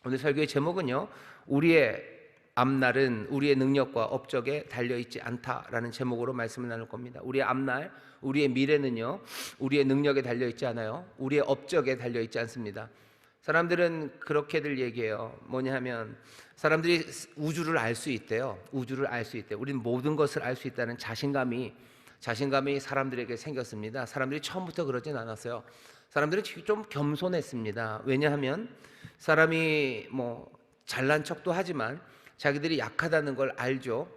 오늘 설교의 제목은요, 우리의 앞날은 우리의 능력과 업적에 달려있지 않다라는 제목으로 말씀을 나눌 겁니다. 우리의 앞날, 우리의 미래는요, 우리의 능력에 달려있지 않아요. 우리의 업적에 달려있지 않습니다. 사람들은 그렇게들 얘기해요. 뭐냐 하면 사람들이 우주를 알 수 있대요. 우주를 알 수 있대요. 우리는 모든 것을 알 수 있다는 자신감이 사람들에게 생겼습니다. 사람들이 처음부터 그러진 않았어요. 사람들이 좀 겸손했습니다. 왜냐하면 사람이 잘난 척도 하지만 자기들이 약하다는 걸 알죠.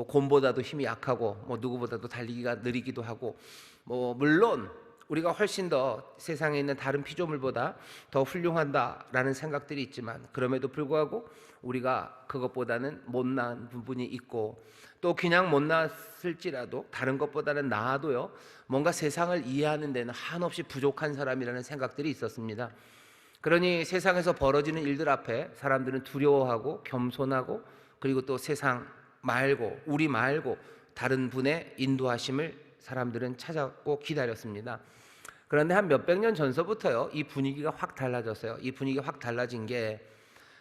곰보다도 힘이 약하고 누구보다도 달리기가 느리기도 하고 물론 우리가 훨씬 더 세상에 있는 다른 피조물보다 더 훌륭하다라는 생각들이 있지만 그럼에도 불구하고 우리가 그것보다는 못난 부분이 있고 또 그냥 못났을지라도 다른 것보다는 나아도요 뭔가 세상을 이해하는 데는 한없이 부족한 사람이라는 생각들이 있었습니다. 그러니 세상에서 벌어지는 일들 앞에 사람들은 두려워하고 겸손하고 그리고 또 세상 말고 우리 말고 다른 분의 인도하심을 사람들은 찾았고 기다렸습니다. 그런데 한 몇백 년 전서부터요 이 분위기가 확 달라졌어요. 이 분위기가 확 달라진 게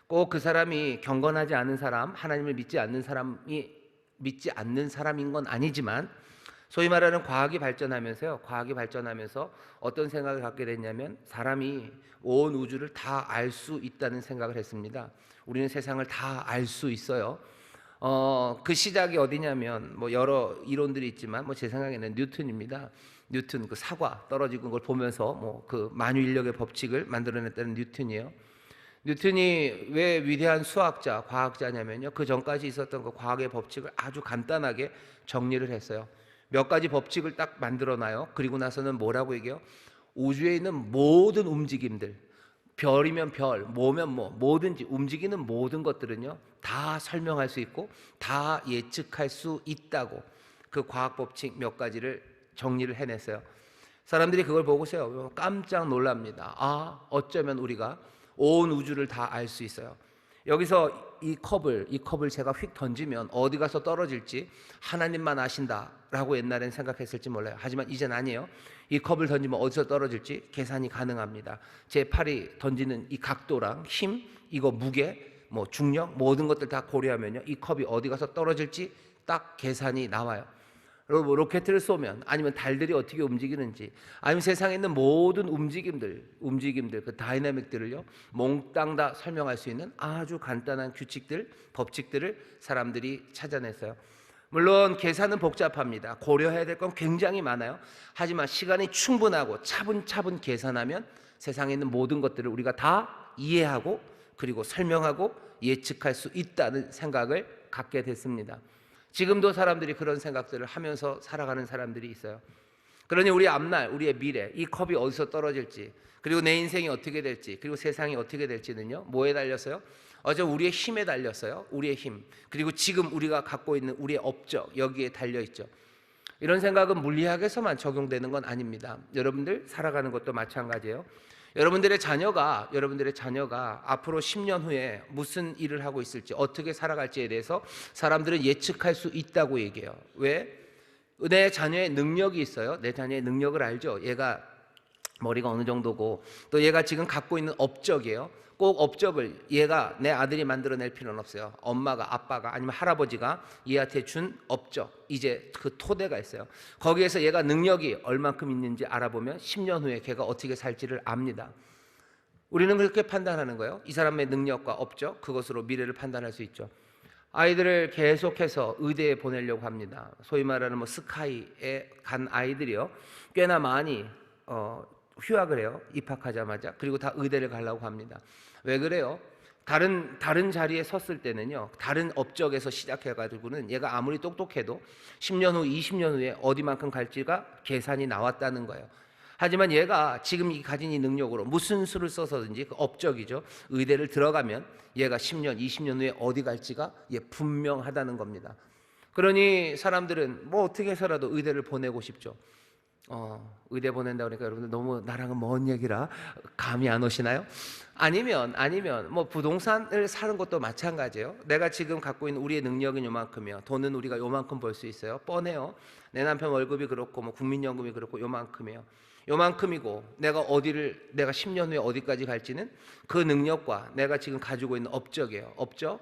꼭 그 사람이 경건하지 않은 사람, 하나님을 믿지 않는 사람인 건 아니지만 소위 말하는 과학이 발전하면서 어떤 생각을 갖게 됐냐면 사람이 온 우주를 다 알 수 있다는 생각을 했습니다. 우리는 세상을 다 알 수 있어요. 그 시작이 어디냐면 여러 이론들이 있지만 제 생각에는 뉴턴입니다. 뉴턴 그 사과 떨어지는 걸 보면서 그 만유인력의 법칙을 만들어냈다는 뉴턴이에요. 뉴턴이 왜 위대한 수학자, 과학자냐면요. 그 전까지 있었던 그 과학의 법칙을 아주 간단하게 정리를 했어요. 몇 가지 법칙을 딱 만들어놔요. 그리고 나서는 뭐라고 얘기해요? 우주에 있는 모든 움직임들, 별이면 별, 뭐면 뭐든지 움직이는 모든 것들은요 다 설명할 수 있고 다 예측할 수 있다고 그 과학 법칙 몇 가지를 정리를 해냈어요. 사람들이 그걸 보고서요 깜짝 놀랍니다. 어쩌면 우리가 온 우주를 다 알 수 있어요. 여기서 이 컵을 제가 휙 던지면 어디 가서 떨어질지 하나님만 아신다라고 옛날엔 생각했을지 몰라요. 하지만 이젠 아니에요. 이 컵을 던지면 어디서 떨어질지 계산이 가능합니다. 제 팔이 던지는 이 각도랑 힘, 이거 무게, 중력 모든 것들 다 고려하면요 이 컵이 어디 가서 떨어질지 딱 계산이 나와요. 로켓을 쏘면 아니면 달들이 어떻게 움직이는지 아니면 세상에 있는 모든 움직임들 그 다이내믹들을요 몽땅 다 설명할 수 있는 아주 간단한 규칙들, 법칙들을 사람들이 찾아냈어요. 물론 계산은 복잡합니다. 고려해야 될 건 굉장히 많아요. 하지만 시간이 충분하고 차분차분 계산하면 세상에 있는 모든 것들을 우리가 다 이해하고 그리고 설명하고 예측할 수 있다는 생각을 갖게 됐습니다. 지금도 사람들이 그런 생각들을 하면서 살아가는 사람들이 있어요. 그러니 우리 앞날, 우리의 미래, 이 컵이 어디서 떨어질지 그리고 내 인생이 어떻게 될지 그리고 세상이 어떻게 될지는요 뭐에 달렸어요? 우리의 힘에 달렸어요. 우리의 힘 그리고 지금 우리가 갖고 있는 우리의 업적 여기에 달려있죠. 이런 생각은 물리학에서만 적용되는 건 아닙니다. 여러분들 살아가는 것도 마찬가지예요. 여러분들의 자녀가 앞으로 10년 후에 무슨 일을 하고 있을지 어떻게 살아갈지에 대해서 사람들은 예측할 수 있다고 얘기해요. 왜? 내 자녀의 능력이 있어요. 내 자녀의 능력을 알죠. 얘가 머리가 어느 정도고 또 얘가 지금 갖고 있는 업적이에요. 꼭 업적을 얘가 내 아들이 만들어낼 필요는 없어요. 엄마가 아빠가 아니면 할아버지가 얘한테 준 업적 이제 그 토대가 있어요. 거기에서 얘가 능력이 얼만큼 있는지 알아보면 10년 후에 걔가 어떻게 살지를 압니다. 우리는 그렇게 판단하는 거예요. 이 사람의 능력과 업적 그것으로 미래를 판단할 수 있죠. 아이들을 계속해서 의대에 보내려고 합니다. 소위 말하는 스카이에 간 아이들이요 꽤나 많이 휴학을 해요. 입학하자마자. 그리고 다 의대를 가려고 합니다. 왜 그래요? 다른 자리에 섰을 때는요 다른 업적에서 시작해가지고는 얘가 아무리 똑똑해도 10년 후 20년 후에 어디만큼 갈지가 계산이 나왔다는 거예요. 하지만 얘가 지금 가진 이 능력으로 무슨 수를 써서든지 그 업적이죠 의대를 들어가면 얘가 10년 20년 후에 어디 갈지가 분명하다는 겁니다. 그러니 사람들은 어떻게 해서라도 의대를 보내고 싶죠. 의대 보낸다 그러니까 여러분들 너무 나랑은 먼 얘기라 감이 안 오시나요? 아니면 부동산을 사는 것도 마찬가지예요. 내가 지금 갖고 있는 우리의 능력은 요만큼이요. 돈은 우리가 요만큼 벌 수 있어요. 뻔해요. 내 남편 월급이 그렇고 국민연금이 그렇고 요만큼이에요. 요만큼이고 내가 10년 후에 어디까지 갈지는 그 능력과 내가 지금 가지고 있는 업적이에요. 업적,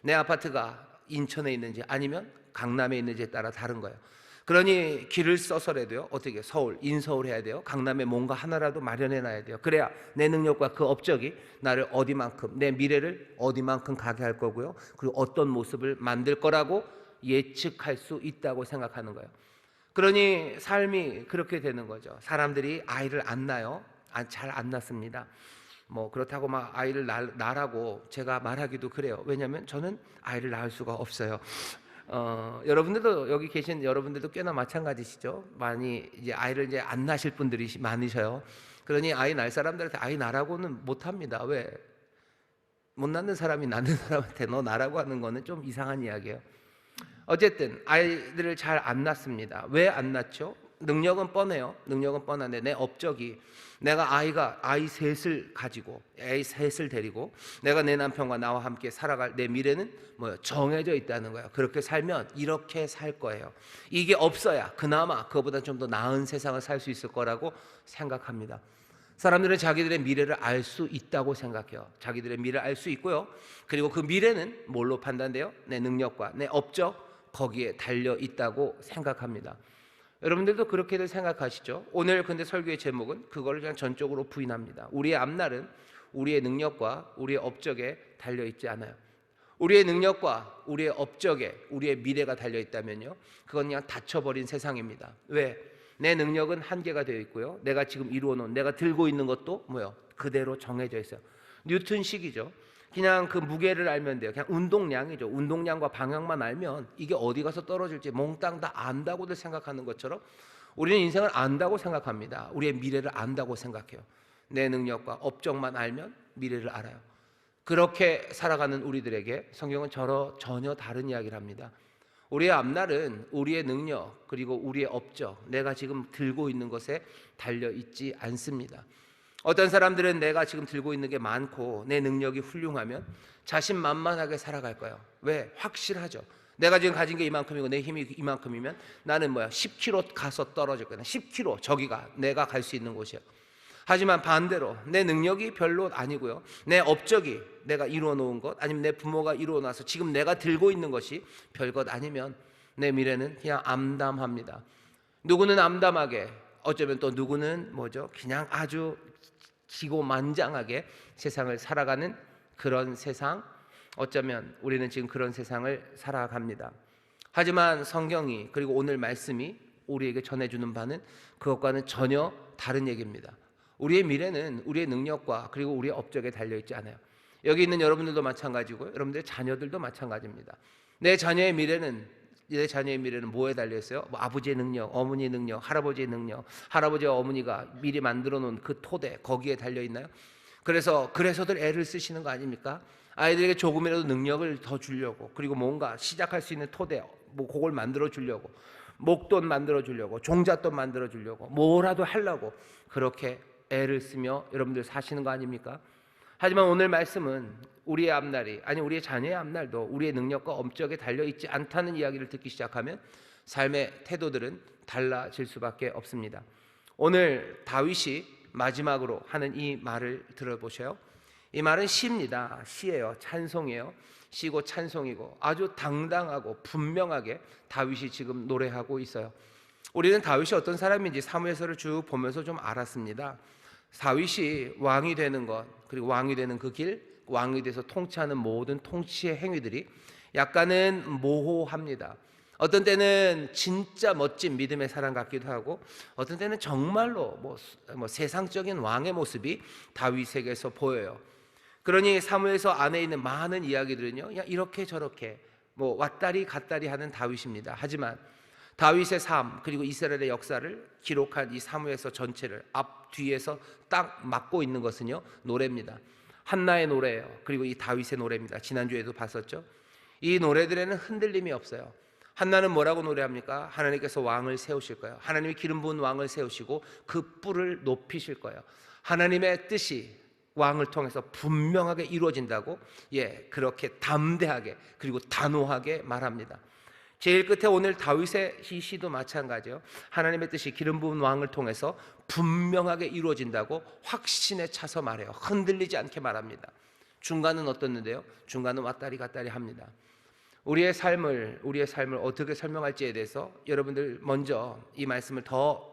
내 아파트가 인천에 있는지 아니면 강남에 있는지에 따라 다른 거예요. 그러니 길을 써서라도요, 어떻게 서울, 인서울 해야 돼요. 강남에 뭔가 하나라도 마련해 놔야 돼요. 그래야 내 능력과 그 업적이 나를 어디만큼, 내 미래를 어디만큼 가게 할 거고요, 그리고 어떤 모습을 만들 거라고 예측할 수 있다고 생각하는 거예요. 그러니 삶이 그렇게 되는 거죠. 사람들이 아이를 안 낳아요. 잘 안 낳습니다. 그렇다고 막 아이를 낳으라고 제가 말하기도 그래요. 왜냐하면 저는 아이를 낳을 수가 없어요. 여러분들도, 여기 계신 여러분들도 꽤나 마찬가지시죠. 많이 이제 아이를 이제 안 낳으실 분들이 많으셔요. 그러니 아이 낳을 사람들한테 아이 낳으라고는 못 합니다. 왜? 못 낳는 사람이 낳는 사람한테 너 낳으라고 하는 거는 좀 이상한 이야기예요. 어쨌든 아이들을 잘 안 낳습니다. 왜 안 낳죠? 능력은 뻔해요. 능력은 뻔한데 내 업적이, 내가 아이 셋을 가지고, 아이 셋을 데리고 내가 내 남편과 나와 함께 살아갈 내 미래는 정해져 있다는 거예요. 그렇게 살면 이렇게 살 거예요. 이게 없어야 그나마 그거보다 좀 더 나은 세상을 살 수 있을 거라고 생각합니다. 사람들은 자기들의 미래를 알 수 있다고 생각해요. 자기들의 미래를 알 수 있고요, 그리고 그 미래는 뭘로 판단돼요? 내 능력과 내 업적, 거기에 달려 있다고 생각합니다. 여러분들도 그렇게들 생각하시죠? 오늘 근데 설교의 제목은 그걸 그냥 전적으로 부인합니다. 우리의 앞날은 우리의 능력과 우리의 업적에 달려 있지 않아요. 우리의 능력과 우리의 업적에 우리의 미래가 달려 있다면요, 그건 그냥 닫혀버린 세상입니다. 왜? 내 능력은 한계가 되어 있고요, 내가 지금 이루어놓은, 내가 들고 있는 것도 그대로 정해져 있어요. 뉴턴식이죠. 그냥 그 무게를 알면 돼요. 그냥 운동량이죠. 운동량과 방향만 알면 이게 어디 가서 떨어질지 몽땅 다 안다고들 생각하는 것처럼 우리는 인생을 안다고 생각합니다. 우리의 미래를 안다고 생각해요. 내 능력과 업적만 알면 미래를 알아요. 그렇게 살아가는 우리들에게 성경은 전혀 다른 이야기를 합니다. 우리의 앞날은 우리의 능력 그리고 우리의 업적, 내가 지금 들고 있는 것에 달려 있지 않습니다. 어떤 사람들은 내가 지금 들고 있는 게 많고 내 능력이 훌륭하면 자신만만하게 살아갈 거예요. 왜? 확실하죠. 내가 지금 가진 게 이만큼이고 내 힘이 이만큼이면 나는 10km 가서 떨어질 거야. 10km, 저기가 내가 갈 수 있는 곳이야. 하지만 반대로 내 능력이 별로 아니고요, 내 업적이 내가 이루어 놓은 것, 아니면 내 부모가 이루어 놔서 지금 내가 들고 있는 것이 별것 아니면 내 미래는 그냥 암담합니다. 누구는 암담하게, 어쩌면 또 누구는 그냥 아주 기고만장하게 세상을 살아가는 그런 세상, 어쩌면 우리는 지금 그런 세상을 살아갑니다. 하지만 성경이, 그리고 오늘 말씀이 우리에게 전해주는 바는 그것과는 전혀 다른 얘기입니다. 우리의 미래는 우리의 능력과 그리고 우리의 업적에 달려있지 않아요. 여기 있는 여러분들도 마찬가지고요, 여러분들의 자녀들도 마찬가지입니다. 내 자녀의 미래는 뭐에 달려있어요? 아버지의 능력, 어머니의 능력, 할아버지의 능력, 할아버지와 어머니가 미리 만들어 놓은 그 토대, 거기에 달려있나요? 그래서들 애를 쓰시는 거 아닙니까? 아이들에게 조금이라도 능력을 더 주려고, 그리고 뭔가 시작할 수 있는 토대, 그걸 만들어 주려고, 목돈 만들어 주려고, 종잣돈 만들어 주려고, 뭐라도 하려고 그렇게 애를 쓰며 여러분들 사시는 거 아닙니까? 하지만 오늘 말씀은 우리의 앞날이, 아니 우리의 자녀의 앞날도 우리의 능력과 업적에 달려있지 않다는 이야기를 듣기 시작하면 삶의 태도들은 달라질 수밖에 없습니다. 오늘 다윗이 마지막으로 하는 이 말을 들어보셔요. 이 말은 시입니다. 시예요. 찬송이에요. 시고 찬송이고 아주 당당하고 분명하게 다윗이 지금 노래하고 있어요. 우리는 다윗이 어떤 사람인지 사무엘서를 쭉 보면서 좀 알았습니다. 다윗이 왕이 되는 것, 그리고 왕이 되는 그 길, 왕이 돼서 통치하는 모든 통치의 행위들이 약간은 모호합니다. 어떤 때는 진짜 멋진 믿음의 사람 같기도 하고, 어떤 때는 정말로 세상적인 왕의 모습이 다윗에게서 보여요. 그러니 사무엘서 안에 있는 많은 이야기들은요, 그냥 이렇게 저렇게 왔다리 갔다리 하는 다윗입니다. 하지만 다윗의 삶, 그리고 이스라엘의 역사를 기록한 이 사무엘서 전체를 앞 뒤에서 딱 맡고 있는 것은요, 노래입니다. 한나의 노래예요. 그리고 이 다윗의 노래입니다. 지난주에도 봤었죠. 이 노래들에는 흔들림이 없어요. 한나는 뭐라고 노래합니까? 하나님께서 왕을 세우실 거예요. 하나님이 기름 부은 왕을 세우시고 그 뿔을 높이실 거예요. 하나님의 뜻이 왕을 통해서 분명하게 이루어진다고, 그렇게 담대하게 그리고 단호하게 말합니다. 제일 끝에 오늘 다윗의 이 시도 마찬가지예요. 하나님의 뜻이 기름 부은 왕을 통해서 분명하게 이루어진다고 확신에 차서 말해요. 흔들리지 않게 말합니다. 중간은 어떻는데요? 중간은 왔다리 갔다리 합니다. 우리의 삶을 어떻게 설명할지에 대해서 여러분들 먼저 이 말씀을 더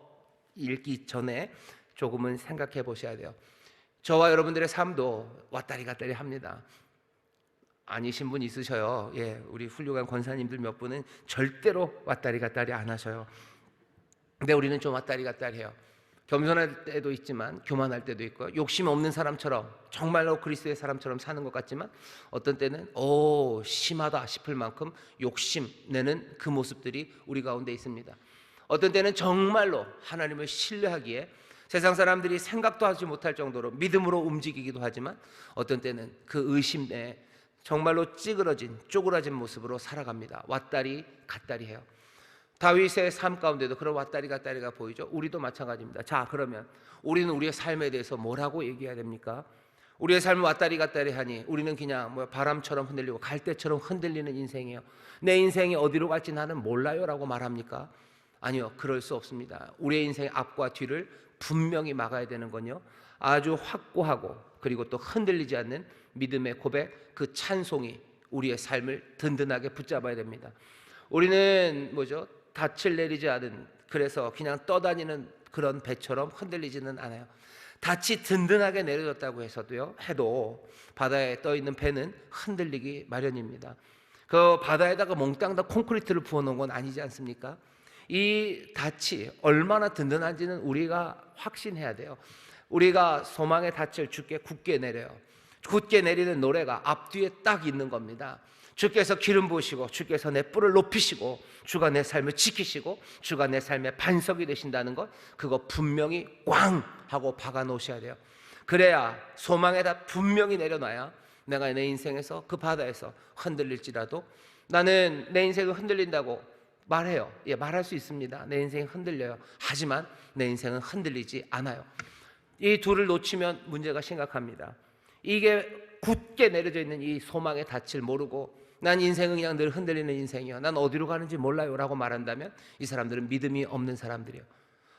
읽기 전에 조금은 생각해 보셔야 돼요. 저와 여러분들의 삶도 왔다리 갔다리 합니다. 아니신 분 있으셔요. 예, 우리 훌륭한 권사님들 몇 분은 절대로 왔다리 갔다리 안 하셔요. 근데 우리는 좀 왔다리 갔다리 해요. 겸손할 때도 있지만 교만할 때도 있고요. 욕심 없는 사람처럼, 정말로 그리스도의 사람처럼 사는 것 같지만 어떤 때는 심하다 싶을 만큼 욕심내는 그 모습들이 우리 가운데 있습니다. 어떤 때는 정말로 하나님을 신뢰하기에 세상 사람들이 생각도 하지 못할 정도로 믿음으로 움직이기도 하지만 어떤 때는 그 의심 내에 정말로 쪼그라진 모습으로 살아갑니다. 왔다리 갔다리 해요. 다윗의 삶 가운데도 그런 왔다리 갔다리가 보이죠. 우리도 마찬가지입니다. 자, 그러면 우리는 우리의 삶에 대해서 뭐라고 얘기해야 됩니까? 우리의 삶을 왔다리 갔다리 하니 우리는 그냥 바람처럼 흔들리고 갈대처럼 흔들리는 인생이에요. 내 인생이 어디로 갈지 나는 몰라요 라고 말합니까? 아니요, 그럴 수 없습니다. 우리의 인생의 앞과 뒤를 분명히 막아야 되는 건요, 아주 확고하고 그리고 또 흔들리지 않는 믿음의 고백, 그 찬송이 우리의 삶을 든든하게 붙잡아야 됩니다. 우리는 닻을 내리지 않은, 그래서 그냥 떠다니는 그런 배처럼 흔들리지는 않아요. 닻이 든든하게 내려졌다고 해도 바다에 떠 있는 배는 흔들리기 마련입니다. 그 바다에다가 몽땅 다 콘크리트를 부어놓은 건 아니지 않습니까? 이 닻이 얼마나 든든한지는 우리가 확신해야 돼요. 우리가 소망의 닻을 주께 굳게 내려요. 굳게 내리는 노래가 앞뒤에 딱 있는 겁니다. 주께서 기름 부으시고 주께서 내 뿔을 높이시고 주가 내 삶을 지키시고 주가 내 삶의 반석이 되신다는 것, 그거 분명히 꽝 하고 박아 놓으셔야 돼요. 그래야 소망에다 분명히 내려놔야 내가 내 인생에서 그 바다에서 흔들릴지라도 나는 내 인생을 흔들린다고 말해요. 예, 말할 수 있습니다. 내 인생이 흔들려요. 하지만 내 인생은 흔들리지 않아요. 이 둘을 놓치면 문제가 심각합니다. 이게 굳게 내려져 있는 이 소망의 닻을 모르고 난 인생은 그냥 늘 흔들리는 인생이요, 난 어디로 가는지 몰라요 라고 말한다면 이 사람들은 믿음이 없는 사람들이에요.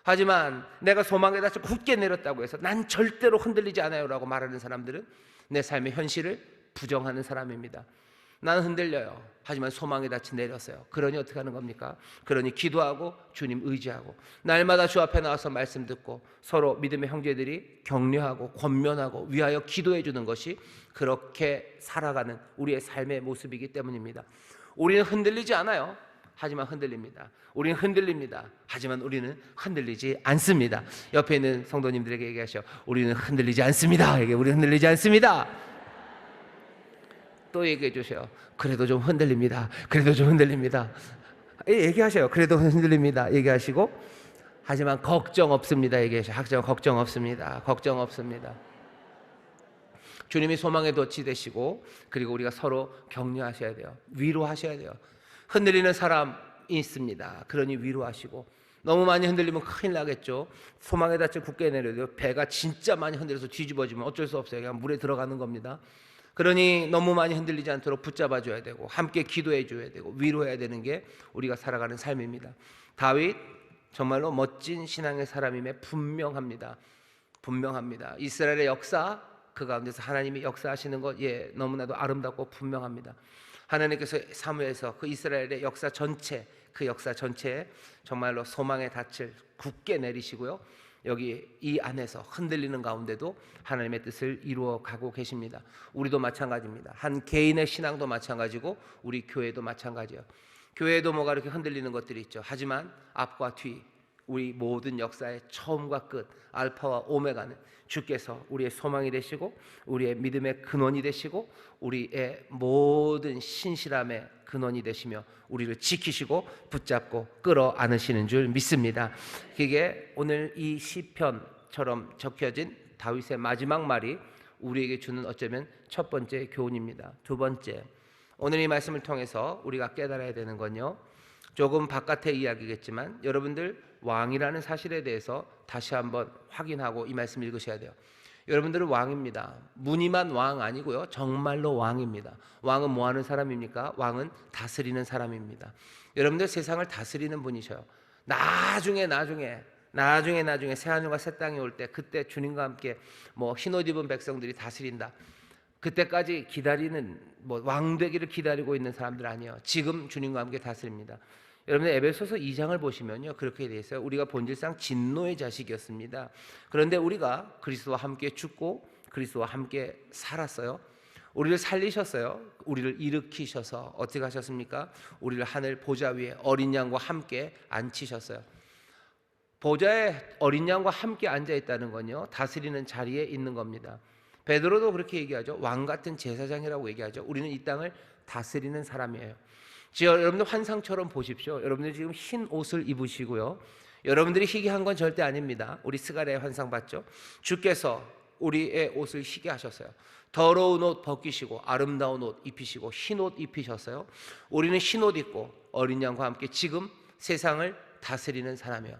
하지만 내가 소망의 닻을 굳게 내렸다고 해서 난 절대로 흔들리지 않아요 라고 말하는 사람들은 내 삶의 현실을 부정하는 사람입니다. 나는 흔들려요. 하지만 소망의 닻이 내렸어요. 그러니 어떻게 하는 겁니까? 그러니 기도하고 주님 의지하고 날마다 주 앞에 나와서 말씀 듣고 서로 믿음의 형제들이 격려하고 권면하고 위하여 기도해 주는 것이 그렇게 살아가는 우리의 삶의 모습이기 때문입니다. 우리는 흔들리지 않아요. 하지만 흔들립니다. 우리는 흔들립니다. 하지만 우리는 흔들리지 않습니다. 옆에 있는 성도님들에게 얘기하셔. 우리는 흔들리지 않습니다. 우리는 흔들리지 않습니다. 또 얘기해 주세요. 그래도 좀 흔들립니다. 그래도 좀 흔들립니다. 얘기하셔요. 그래도 흔들립니다. 얘기하시고, 하지만 걱정 없습니다. 얘기하셔요. 걱정 없습니다. 걱정 없습니다. 주님이 소망의 덫이 되시고, 그리고 우리가 서로 격려하셔야 돼요. 위로하셔야 돼요. 흔들리는 사람이 있습니다. 그러니 위로하시고, 너무 많이 흔들리면 큰일 나겠죠. 소망의 닻을 굳게 내려도 배가 진짜 많이 흔들려서 뒤집어지면 어쩔 수 없어요. 그냥 물에 들어가는 겁니다. 그러니 너무 많이 흔들리지 않도록 붙잡아 줘야 되고 함께 기도해 줘야 되고 위로해야 되는 게 우리가 살아가는 삶입니다. 다윗 정말로 멋진 신앙의 사람임에 분명합니다. 이스라엘의 역사, 그 가운데서 하나님이 역사하시는 것, 너무나도 아름답고 분명합니다. 하나님께서 사무엘에서 그 이스라엘의 역사 전체에 정말로 소망의 닻을 굳게 내리시고요, 여기 이 안에서 흔들리는 가운데도 하나님의 뜻을 이루어 가고 계십니다. 우리도 마찬가지입니다. 한 개인의 신앙도 마찬가지고 우리 교회도 마찬가지예요. 교회도 뭐가 이렇게 흔들리는 것들이 있죠. 하지만 앞과 뒤, 우리 모든 역사의 처음과 끝, 알파와 오메가는 주께서 우리의 소망이 되시고 우리의 믿음의 근원이 되시고 우리의 모든 신실함의 근원이 되시며 우리를 지키시고 붙잡고 끌어안으시는 줄 믿습니다. 그게 오늘 이 시편처럼 적혀진 다윗의 마지막 말이 우리에게 주는 어쩌면 첫 번째 교훈입니다. 두 번째, 오늘 이 말씀을 통해서 우리가 깨달아야 되는 건요, 조금 바깥의 이야기겠지만 여러분들 왕이라는 사실에 대해서 다시 한번 확인하고 이 말씀 읽으셔야 돼요. 여러분들은 왕입니다. 무늬만 왕 아니고요, 정말로 왕입니다. 왕은 뭐 하는 사람입니까? 왕은 다스리는 사람입니다. 여러분들 세상을 다스리는 분이셔요. 나중에 새하늘과 새 땅이 올 때, 그때 주님과 함께 흰옷 입은 백성들이 다스린다. 그때까지 기다리는 왕 되기를 기다리고 있는 사람들 아니에요. 지금 주님과 함께 다스립니다. 여러분들 에베소서 2장을 보시면요, 그렇게 되어 있어요. 우리가 본질상 진노의 자식이었습니다. 그런데 우리가 그리스도와 함께 죽고 그리스도와 함께 살았어요. 우리를 살리셨어요. 우리를 일으키셔서 어떻게 하셨습니까? 우리를 하늘 보좌 위에 어린 양과 함께 앉히셨어요. 보좌에 어린 양과 함께 앉아 있다는 건요, 다스리는 자리에 있는 겁니다. 베드로도 그렇게 얘기하죠. 왕 같은 제사장이라고 얘기하죠. 우리는 이 땅을 다스리는 사람이에요. 여러분들 환상처럼 보십시오. 여러분들 지금 흰 옷을 입으시고요, 여러분들이 희게 한 건 절대 아닙니다. 우리 스가랴의 환상 봤죠? 주께서 우리의 옷을 희게 하셨어요. 더러운 옷 벗기시고 아름다운 옷 입히시고 흰 옷 입히셨어요. 우리는 흰 옷 입고 어린 양과 함께 지금 세상을 다스리는 사람이에요.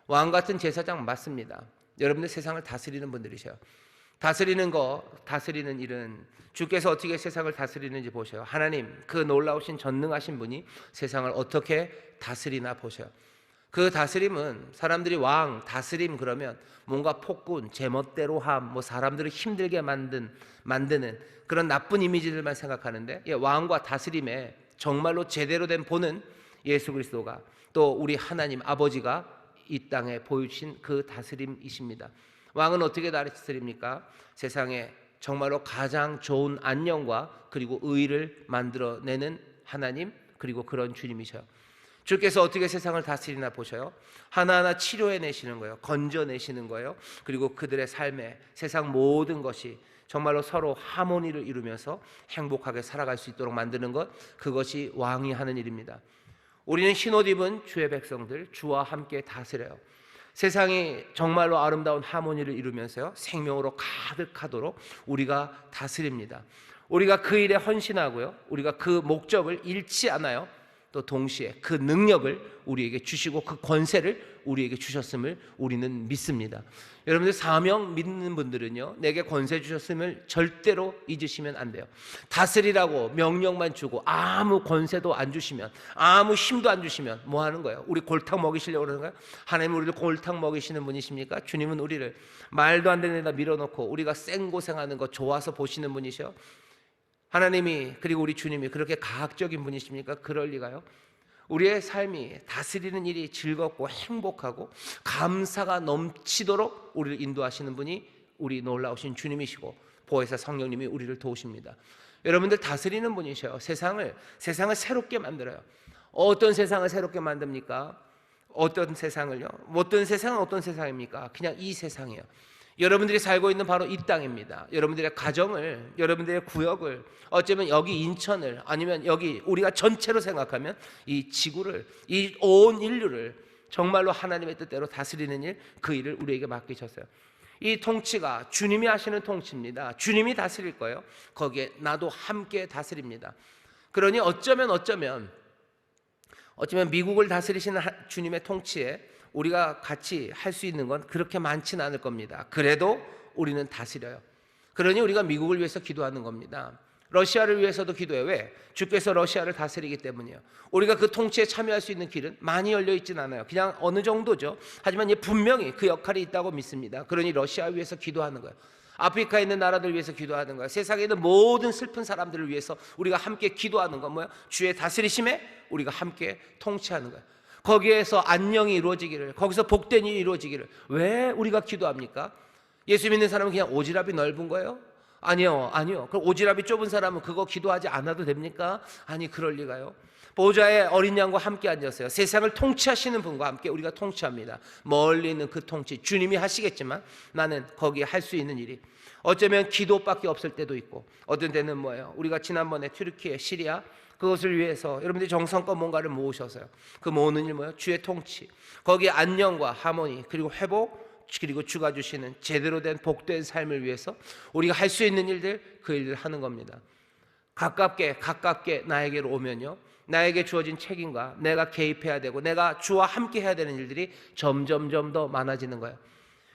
왕 같은 제사장 맞습니다. 여러분들 세상을 다스리는 분들이세요. 다스리는 일은 주께서 어떻게 세상을 다스리는지 보셔요. 하나님, 그 놀라우신 전능하신 분이 세상을 어떻게 다스리나 보셔요. 그 다스림은 사람들이 왕, 다스림 그러면 뭔가 폭군, 제멋대로 함, 사람들을 힘들게 만드는 그런 나쁜 이미지들만 생각하는데, 왕과 다스림의 정말로 제대로 된 본은 예수 그리스도가, 또 우리 하나님 아버지가 이 땅에 보여주신 그 다스림이십니다. 왕은 어떻게 다스립니까? 세상에 정말로 가장 좋은 안녕과 그리고 의를 만들어내는 하나님, 그리고 그런 주님이셔요. 주께서 어떻게 세상을 다스리나 보셔요. 하나하나 치료해내시는 거예요. 건져내시는 거예요. 그리고 그들의 삶에 세상 모든 것이 정말로 서로 하모니를 이루면서 행복하게 살아갈 수 있도록 만드는 것, 그것이 왕이 하는 일입니다. 우리는 흰옷 입은 주의 백성들, 주와 함께 다스려요. 세상이 정말로 아름다운 하모니를 이루면서요, 생명으로 가득하도록 우리가 다스립니다. 우리가 그 일에 헌신하고요, 우리가 그 목적을 잃지 않아요. 또 동시에 그 능력을 우리에게 주시고 그 권세를 우리에게 주셨음을 우리는 믿습니다. 여러분들 사명 믿는 분들은요, 내게 권세 주셨음을 절대로 잊으시면 안 돼요. 다스리라고 명령만 주고 아무 권세도 안 주시면, 아무 힘도 안 주시면 뭐 하는 거예요? 우리 골탕 먹이시려고 그러는 거예요? 하나님은 우리를 골탕 먹이시는 분이십니까? 주님은 우리를 말도 안 되는 데다 밀어놓고 우리가 생고생하는 거 좋아서 보시는 분이셔. 하나님이, 그리고 우리 주님이 그렇게 가학적인 분이십니까? 그럴 리가요? 우리의 삶이 다스리는 일이 즐겁고 행복하고 감사가 넘치도록 우리를 인도하시는 분이 우리 놀라우신 주님이시고 보혜사 성령님이 우리를 도우십니다. 여러분들 다스리는 분이셔요. 세상을 새롭게 만들어요. 어떤 세상을 새롭게 만듭니까? 어떤 세상을요? 어떤 세상은 어떤 세상입니까? 그냥 이 세상이에요. 여러분들이 살고 있는 바로 이 땅입니다. 여러분들의 가정을, 여러분들의 구역을, 어쩌면 여기 인천을, 아니면 여기 우리가 전체로 생각하면 이 지구를, 이 온 인류를 정말로 하나님의 뜻대로 다스리는 일, 그 일을 우리에게 맡기셨어요. 이 통치가 주님이 하시는 통치입니다. 주님이 다스릴 거예요. 거기에 나도 함께 다스립니다. 그러니 어쩌면 미국을 다스리시는 주님의 통치에 우리가 같이 할 수 있는 건 그렇게 많지는 않을 겁니다. 그래도 우리는 다스려요. 그러니 우리가 미국을 위해서 기도하는 겁니다. 러시아를 위해서도 기도해요. 왜? 주께서 러시아를 다스리기 때문이에요. 우리가 그 통치에 참여할 수 있는 길은 많이 열려 있진 않아요. 그냥 어느 정도죠. 하지만 분명히 그 역할이 있다고 믿습니다. 그러니 러시아 위해서 기도하는 거예요. 아프리카에 있는 나라들 위해서 기도하는 거예요. 세상에 있는 모든 슬픈 사람들을 위해서 우리가 함께 기도하는 건 뭐예요? 주의 다스리심에 우리가 함께 통치하는 거예요. 거기에서 안녕이 이루어지기를, 거기서 복된 일이 이루어지기를. 왜 우리가 기도합니까? 예수 믿는 사람은 그냥 오지랖이 넓은 거예요? 아니요. 그럼 오지랖이 좁은 사람은 그거 기도하지 않아도 됩니까? 아니, 그럴 리가요. 보좌에 어린 양과 함께 앉았어요. 세상을 통치하시는 분과 함께 우리가 통치합니다. 멀리 있는 그 통치 주님이 하시겠지만 나는 거기에 할 수 있는 일이 어쩌면 기도밖에 없을 때도 있고, 어떤 때는 뭐예요? 우리가 지난번에 튀르키예, 시리아 그것을 위해서 여러분들이 정성껏 뭔가를 모으셔서요. 그 모으는 일 뭐예요? 주의 통치, 거기에 안녕과 하모니, 그리고 회복, 그리고 주가 주시는 제대로 된 복된 삶을 위해서 우리가 할 수 있는 일들, 그 일들을 하는 겁니다. 가깝게 나에게로 오면요, 나에게 주어진 책임과 내가 개입해야 되고 내가 주와 함께 해야 되는 일들이 점점 더 많아지는 거예요.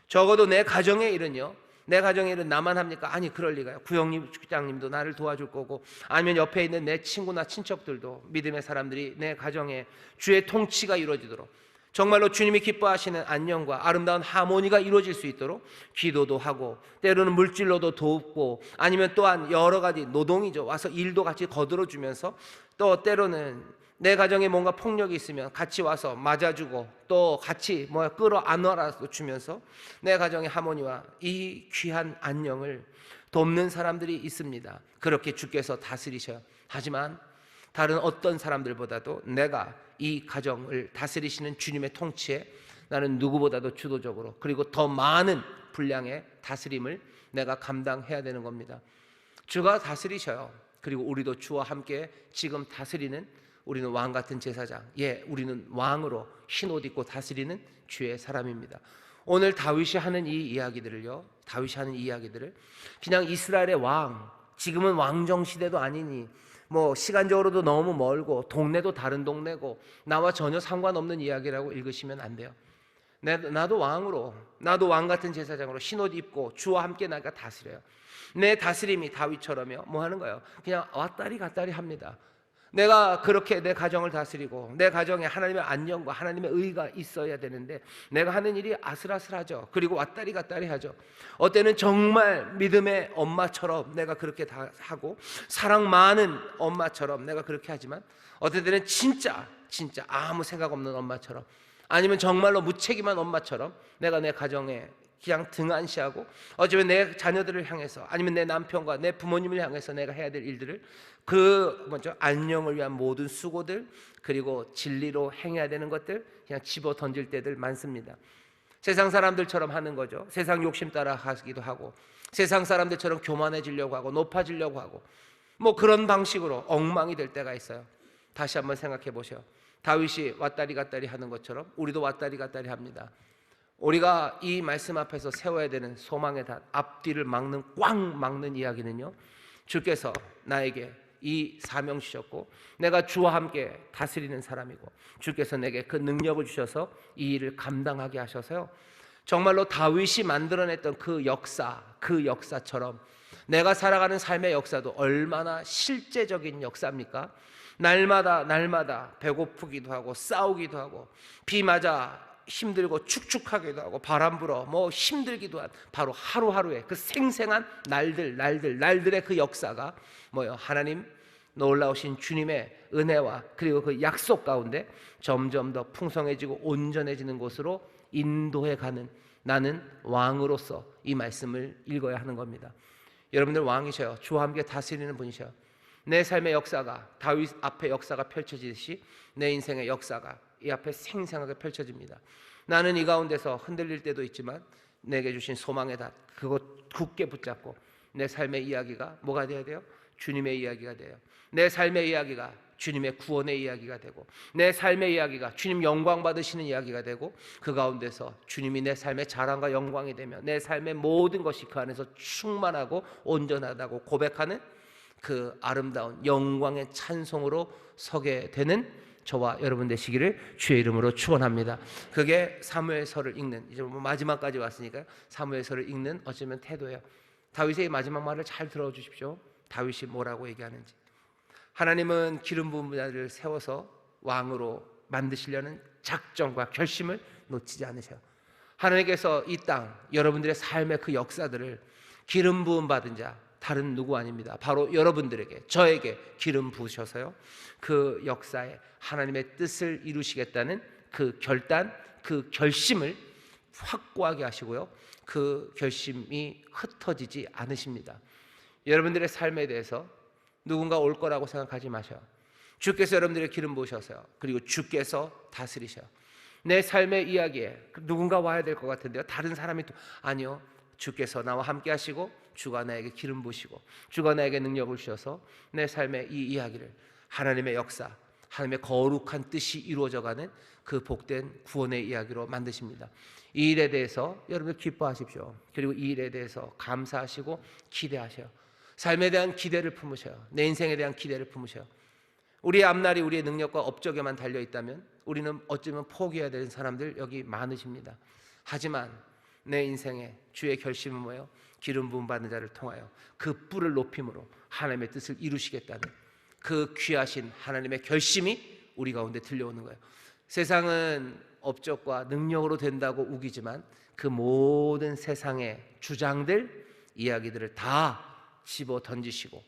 적어도 내 가정의 일은요, 내 가정의 일은 나만 합니까? 아니, 그럴 리가요. 구형님, 국장님도 나를 도와줄 거고, 아니면 옆에 있는 내 친구나 친척들도, 믿음의 사람들이 내 가정에 주의 통치가 이루어지도록, 정말로 주님이 기뻐하시는 안녕과 아름다운 하모니가 이루어질 수 있도록 기도도 하고, 때로는 물질로도 돕고, 아니면 또한 여러 가지 노동이죠. 와서 일도 같이 거들어주면서, 또 때로는 내 가정에 뭔가 폭력이 있으면 같이 와서 맞아주고, 또 같이 끌어안아라 주면서 내 가정의 하모니와 이 귀한 안녕을 돕는 사람들이 있습니다. 그렇게 주께서 다스리셔요. 하지만 다른 어떤 사람들보다도 내가 이 가정을 다스리시는 주님의 통치에 나는 누구보다도 주도적으로, 그리고 더 많은 분량의 다스림을 내가 감당해야 되는 겁니다. 주가 다스리셔요. 그리고 우리도 주와 함께 지금 다스리는, 우리는 왕 같은 제사장, 우리는 왕으로 흰옷 입고 다스리는 주의 사람입니다. 오늘 다윗이 하는 이 이야기들을요, 그냥 이스라엘의 왕, 지금은 왕정 시대도 아니니 시간적으로도 너무 멀고 동네도 다른 동네고 나와 전혀 상관없는 이야기라고 읽으시면 안 돼요. 나도 왕으로, 나도 왕 같은 제사장으로 흰옷 입고 주와 함께 나가 다스려요. 내 다스림이 다윗처럼요, 하는 거예요? 그냥 왔다리 갔다리 합니다. 내가 그렇게 내 가정을 다스리고, 내 가정에 하나님의 안녕과 하나님의 의가 있어야 되는데 내가 하는 일이 아슬아슬하죠. 그리고 왔다리 갔다리 하죠. 어때는 정말 믿음의 엄마처럼 내가 그렇게 다 하고, 사랑 많은 엄마처럼 내가 그렇게 하지만, 어떨 때는 진짜 아무 생각 없는 엄마처럼, 아니면 정말로 무책임한 엄마처럼 내가 내 가정에 그냥 등한시하고, 어쩌면 내 자녀들을 향해서, 아니면 내 남편과 내 부모님을 향해서 내가 해야 될 일들을, 안녕을 위한 모든 수고들, 그리고 진리로 행해야 되는 것들 그냥 집어 던질 때들 많습니다. 세상 사람들처럼 하는 거죠. 세상 욕심 따라 하기도 하고, 세상 사람들처럼 교만해지려고 하고 높아지려고 하고, 그런 방식으로 엉망이 될 때가 있어요. 다시 한번 생각해 보세요. 다윗이 왔다리 갔다리 하는 것처럼 우리도 왔다리 갔다리 합니다. 우리가 이 말씀 앞에서 세워야 되는 소망의 닷, 앞뒤를 꽉 막는 이야기는요, 주께서 나에게 이 사명 주셨고, 내가 주와 함께 다스리는 사람이고, 주께서 내게 그 능력을 주셔서 이 일을 감당하게 하셔서요, 정말로 다윗이 만들어냈던 그 역사처럼 내가 살아가는 삶의 역사도 얼마나 실제적인 역사입니까? 날마다 배고프기도 하고 싸우기도 하고, 비 맞아 힘들고 축축하기도 하고, 바람 불어 힘들기도 한 바로 하루하루의 그 생생한 날들의 그 역사가 하나님 놀라우신 주님의 은혜와 그리고 그 약속 가운데 점점 더 풍성해지고 온전해지는 곳으로 인도해 가는, 나는 왕으로서 이 말씀을 읽어야 하는 겁니다. 여러분들 왕이셔요. 주와 함께 다스리는 분이셔요. 내 삶의 역사가 다윗 앞에 역사가 펼쳐지듯이 내 인생의 역사가 이 앞에 생생하게 펼쳐집니다. 나는 이 가운데서 흔들릴 때도 있지만 내게 주신 소망의 닷, 그것 굳게 붙잡고 내 삶의 이야기가 뭐가 돼야 돼요? 주님의 이야기가 돼요. 내 삶의 이야기가 주님의 구원의 이야기가 되고, 내 삶의 이야기가 주님 영광 받으시는 이야기가 되고, 그 가운데서 주님이 내 삶의 자랑과 영광이 되며 내 삶의 모든 것이 그 안에서 충만하고 온전하다고 고백하는 그 아름다운 영광의 찬송으로 서게 되는 저와 여러분 되시기를 주의 이름으로 축원합니다. 그게 사무엘서를 읽는, 이제 마지막까지 왔으니까 사무엘서를 읽는 어쩌면 태도예요. 다윗의 마지막 말을 잘 들어주십시오. 다윗이 뭐라고 얘기하는지. 하나님은 기름 부은 자를 세워서 왕으로 만드시려는 작정과 결심을 놓치지 않으셔요. 하나님께서 이 땅, 여러분들의 삶의 그 역사들을 기름 부음 받은 자, 다른 누구 아닙니다. 바로 여러분들에게, 저에게 기름 부으셔서요, 그 역사에 하나님의 뜻을 이루시겠다는 그 결단, 그 결심을 확고하게 하시고요, 그 결심이 흩어지지 않으십니다. 여러분들의 삶에 대해서 누군가 올 거라고 생각하지 마셔요. 주께서 여러분들의 기름 부으셔서요, 그리고 주께서 다스리셔요. 내 삶의 이야기에 누군가 와야 될 것 같은데요, 다른 사람이 또 아니요, 주께서 나와 함께 하시고 주가 나에게 기름 부으시고 주가 나에게 능력을 주셔서 내 삶의 이 이야기를 하나님의 역사, 하나님의 거룩한 뜻이 이루어져가는 그 복된 구원의 이야기로 만드십니다. 이 일에 대해서 여러분 기뻐하십시오. 그리고 이 일에 대해서 감사하시고 기대하셔요. 삶에 대한 기대를 품으셔요. 내 인생에 대한 기대를 품으셔요. 우리의 앞날이 우리의 능력과 업적에만 달려있다면 우리는 어쩌면 포기해야 되는 사람들 여기 많으십니다. 하지만 내 인생에 주의 결심은 뭐예요? 기름 부음 받는 자를 통하여 그 뿔을 높임으로 하나님의 뜻을 이루시겠다는 그 귀하신 하나님의 결심이 우리 가운데 들려오는 거예요. 세상은 업적과 능력으로 된다고 우기지만 그 모든 세상의 주장들, 이야기들을 다 집어 던지시고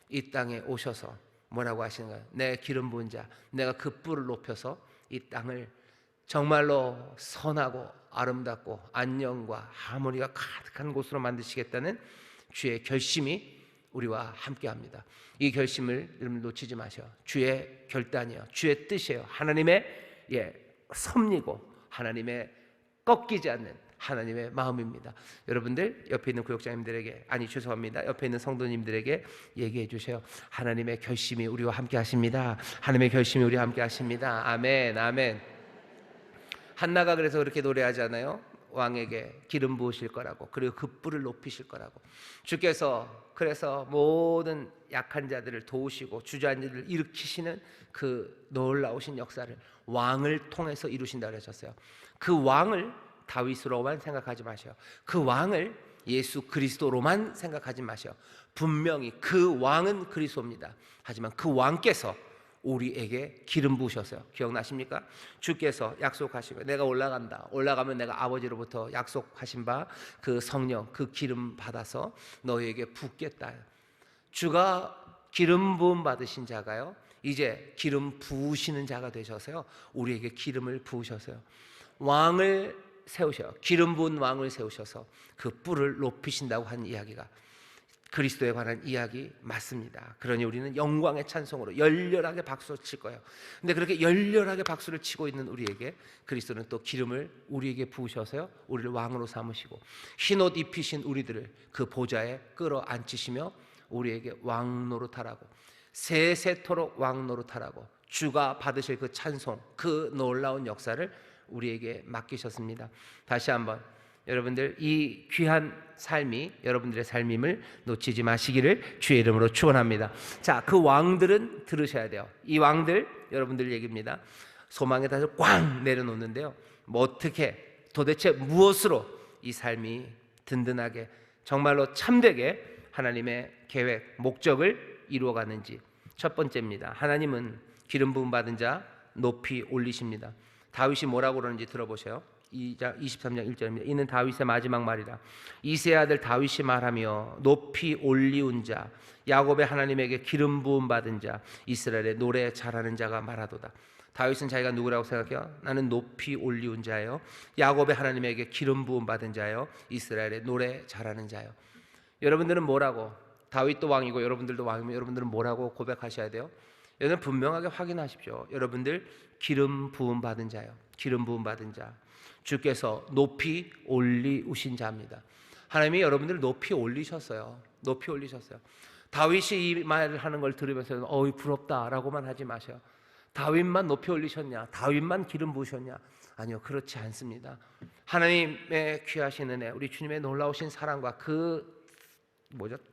이 땅에 오셔서 뭐라고 하시는 거예요? 내 기름 부은 자, 내가 그 뿔을 높여서 이 땅을 정말로 선하고 아름답고 안녕과 하모니가 가득한 곳으로 만드시겠다는 주의 결심이 우리와 함께합니다. 이 결심을 여러분 놓치지 마셔. 주의 결단이요, 주의 뜻이에요. 하나님의 섭리고 하나님의 꺾이지 않는 하나님의 마음입니다. 여러분들 옆에 있는 구역장님들에게, 아니 죄송합니다, 옆에 있는 성도님들에게 얘기해 주세요. 하나님의 결심이 우리와 함께 하십니다. 하나님의 결심이 우리와 함께 하십니다. 아멘, 아멘. 한나가 그래서 그렇게 노래하잖아요. 왕에게 기름 부으실 거라고, 그리고 그 뿔을 높이실 거라고. 주께서 그래서 모든 약한 자들을 도우시고 주저앉은 자들을 일으키시는 그 놀라우신 역사를 왕을 통해서 이루신다고 하셨어요. 그 왕을 다윗으로만 생각하지 마세요. 그 왕을 예수 그리스도로만 생각하지 마세요. 분명히 그 왕은 그리스도입니다. 하지만 그 왕께서 우리에게 기름 부으셨어요. 기억나십니까? 주께서 약속하시고 내가 올라간다. 올라가면 내가 아버지로부터 약속하신 바 그 성령, 그 기름 받아서 너희에게 붓겠다. 주가 기름 부음 받으신 자가요, 이제 기름 부으시는 자가 되셔서요, 우리에게 기름을 부으셔서요, 왕을 세우셔요. 기름 부은 왕을 세우셔서 그 뿔을 높이신다고 하는 이야기가 그리스도에 관한 이야기 맞습니다. 그러니 우리는 영광의 찬송으로 열렬하게 박수를 칠 거예요. 근데 그렇게 열렬하게 박수를 치고 있는 우리에게 그리스도는 또 기름을 우리에게 부으셔서요, 우리를 왕으로 삼으시고 흰옷 입히신 우리들을 그 보좌에 끌어앉히시며 우리에게 왕 노릇하라고, 세세토록 왕 노릇하라고 주가 받으실 그 찬송, 그 놀라운 역사를 우리에게 맡기셨습니다. 다시 한번 여러분들 이 귀한 삶이 여러분들의 삶임을 놓치지 마시기를 주의 이름으로 축원합니다. 자, 그 왕들은 들으셔야 돼요. 이 왕들 여러분들 얘기입니다. 소망의 닷을 꽝 내려놓는데요, 뭐 어떻게 도대체 무엇으로 이 삶이 든든하게 정말로 참되게 하나님의 계획, 목적을 이루어가는지. 첫 번째입니다. 하나님은 기름 부음 받은 자 높이 올리십니다. 다윗이 뭐라고 그러는지 들어보세요. 23장 1절입니다. 이는 다윗의 마지막 말이라. 이새의 아들 다윗이 말하며 높이 올리운 자, 야곱의 하나님에게 기름 부음 받은 자, 이스라엘의 노래 잘하는 자가 말하도다. 다윗은 자기가 누구라고 생각해요? 나는 높이 올리운 자예요, 야곱의 하나님에게 기름 부음 받은 자예요, 이스라엘의 노래 잘하는 자예요. 여러분들은 뭐라고, 다윗도 왕이고 여러분들도 왕이면 여러분들은 뭐라고 고백하셔야 돼요? 여러분 분명하게 확인하십시오. 여러분들 기름 부음 받은 자예요. 기름 부음 받은 자, 주께서 높이 올리우신 자입니다. 하나님이 여러분들을 높이 올리셨어요. 높이 올리셨어요. 다윗이 이 말을 하는 걸 들으면서 어이 부럽다라고만 하지 마세요. 다윗만 높이 올리셨냐, 다윗만 기름 부으셨냐? 아니요, 그렇지 않습니다. 하나님의 귀하신 은혜, 우리 주님의 놀라우신 사랑과 그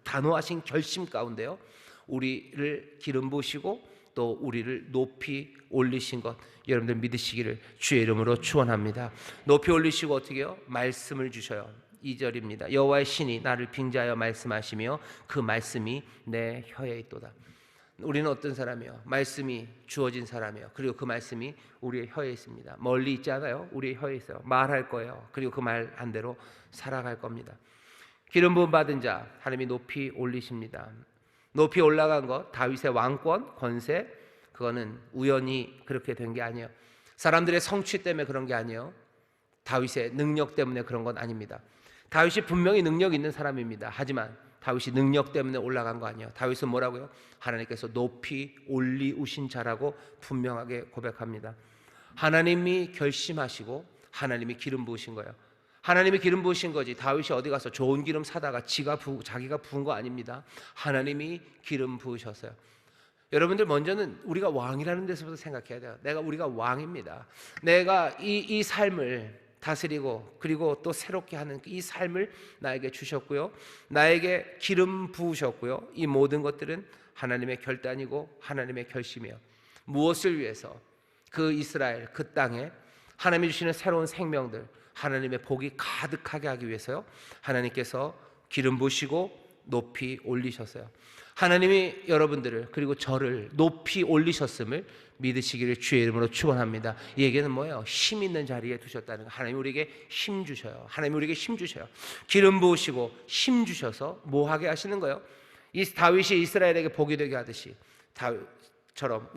단호하신 결심 가운데요, 우리를 기름 부으시고 또 우리를 높이 올리신 것 여러분들 믿으시기를 주의 이름으로 축원합니다. 높이 올리시고 어떻게 해요? 말씀을 주셔요. 2절입니다. 여호와의 신이 나를 빙자하여 말씀하시며 그 말씀이 내 혀에 있도다. 우리는 어떤 사람이요? 말씀이 주어진 사람이에요. 그리고 그 말씀이 우리의 혀에 있습니다. 멀리 있지 않아요? 우리의 혀에 있어요. 말할 거예요. 그리고 그 말 한 대로 살아갈 겁니다. 기름 부음 받은 자 하나님이 높이 올리십니다. 높이 올라간 것, 다윗의 왕권, 권세, 그거는 우연히 그렇게 된 게 아니에요. 사람들의 성취 때문에 그런 게 아니에요. 다윗의 능력 때문에 그런 건 아닙니다. 다윗이 분명히 능력 있는 사람입니다. 하지만 다윗이 능력 때문에 올라간 거 아니에요. 다윗은 뭐라고요? 하나님께서 높이 올리우신 자라고 분명하게 고백합니다. 하나님이 결심하시고 하나님이 기름 부으신 거예요. 하나님이 기름 부으신 거지 다윗이 어디 가서 좋은 기름 사다가 자기가 부은 거 아닙니다. 하나님이 기름 부으셨어요. 여러분들 먼저는 우리가 왕이라는 데서부터 생각해야 돼요. 우리가 왕입니다. 내가 이 삶을 다스리고 그리고 또 새롭게 하는 이 삶을 나에게 주셨고요, 나에게 기름 부으셨고요, 이 모든 것들은 하나님의 결단이고 하나님의 결심이에요. 무엇을 위해서? 그 이스라엘, 그 땅에 하나님이 주시는 새로운 생명들, 하나님의 복이 가득하게 하기 위해서요, 하나님께서 기름 부으시고 높이 올리셨어요. 하나님이 여러분들을 그리고 저를 높이 올리셨음을 믿으시기를 주의 이름으로 축원합니다. 이 얘기는 뭐예요? 힘 있는 자리에 두셨다는 거. 하나님 우리에게 힘 주셔요. 하나님 우리에게 힘 주셔요. 기름 부으시고 힘 주셔서 뭐 하게 하시는 거예요? 이 다윗이 이스라엘에게 복이 되게 하듯이 다윗처럼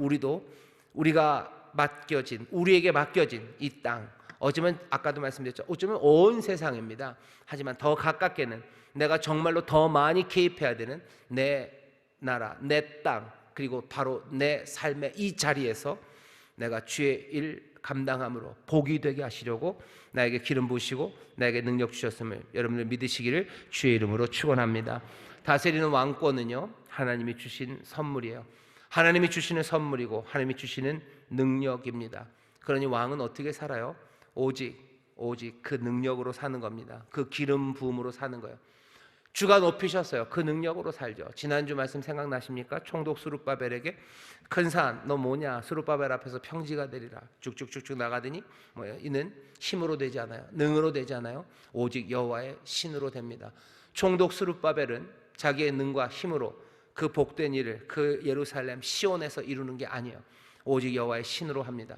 우리에게 맡겨진 이 땅, 어쩌면 아까도 말씀드렸죠. 어쩌면 온 세상입니다. 하지만 더 가깝게는 내가 정말로 더 많이 개입해야 되는 내 나라, 내 땅, 그리고 바로 내 삶의 이 자리에서 내가 주의 일 감당함으로 복이 되게 하시려고 나에게 기름 부으시고 나에게 능력 주셨음을 여러분들 믿으시기를 주의 이름으로 축원합니다. 다스리는 왕권은요, 하나님이 주신 선물이에요. 하나님이 주시는 선물이고 하나님이 주시는 능력입니다. 그러니 왕은 어떻게 살아요? 오직 그 능력으로 사는 겁니다. 그 기름 부음으로 사는 거예요. 주가 높이셨어요. 그 능력으로 살죠. 지난주 말씀 생각나십니까? 총독 스룹바벨에게 큰 산 너 뭐냐? 스룹바벨 앞에서 평지가 되리라. 쭉쭉쭉쭉 나가더니 뭐예요? 이는 힘으로 되지 않아요. 능으로 되지 않아요. 오직 여호와의 신으로 됩니다. 총독 스룹바벨은 자기의 능과 힘으로 그 복된 일을 그 예루살렘 시온에서 이루는 게 아니에요. 오직 여호와의 신으로 합니다.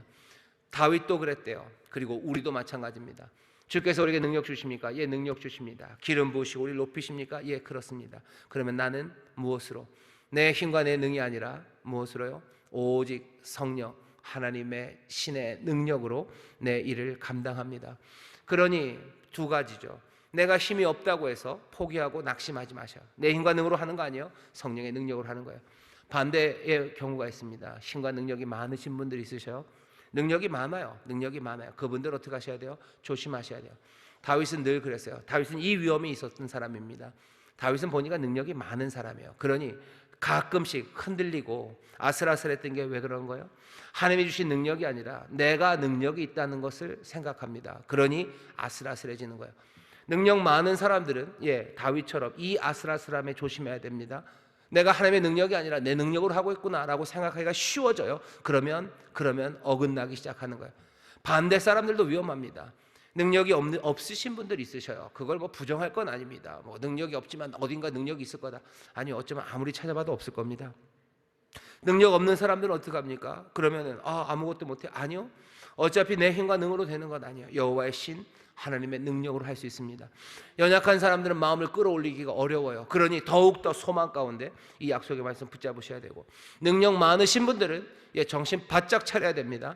다윗도 그랬대요. 그리고 우리도 마찬가지입니다. 주께서 우리에게 능력 주십니까? 예, 능력 주십니다. 기름 부으시고 우리 높이십니까? 예, 그렇습니다. 그러면 나는 무엇으로? 내 힘과 내 능이 아니라 무엇으로요? 오직 성령 하나님의 신의 능력으로 내 일을 감당합니다. 그러니 두 가지죠. 내가 힘이 없다고 해서 포기하고 낙심하지 마셔요. 내 힘과 능으로 하는 거 아니에요. 성령의 능력으로 하는 거예요. 반대의 경우가 있습니다. 힘과 능력이 많으신 분들이 있으셔요. 능력이 많아요. 그분들 어떻게 하셔야 돼요? 조심하셔야 돼요. 다윗은 늘 그랬어요. 다윗은 이 위험이 있었던 사람입니다. 다윗은 보니까 능력이 많은 사람이에요. 그러니 가끔씩 흔들리고 아슬아슬했던 게 왜 그런 거예요? 하나님이 주신 능력이 아니라 내가 능력이 있다는 것을 생각합니다. 그러니 아슬아슬해지는 거예요. 능력 많은 사람들은 다윗처럼 이 아슬아슬함에 조심해야 됩니다. 내가 하나님의 능력이 아니라 내 능력으로 하고 있구나라고 생각하기가 쉬워져요. 그러면 어긋나기 시작하는 거예요. 반대 사람들도 위험합니다. 능력이 없으신 분들이 있으셔요. 그걸 부정할 건 아닙니다. 능력이 없지만 어딘가 능력이 있을 거다. 아니요, 어쩌면 아무리 찾아봐도 없을 겁니다. 능력 없는 사람들은 어떻게 합니까? 그러면은 아무것도 못해. 아니요, 어차피 내 힘과 능으로 되는 건 아니에요. 여호와의 신 하나님의 능력으로 할 수 있습니다. 연약한 사람들은 마음을 끌어올리기가 어려워요. 그러니 더욱더 소망 가운데 이 약속의 말씀 붙잡으셔야 되고, 능력 많으신 분들은 정신 바짝 차려야 됩니다.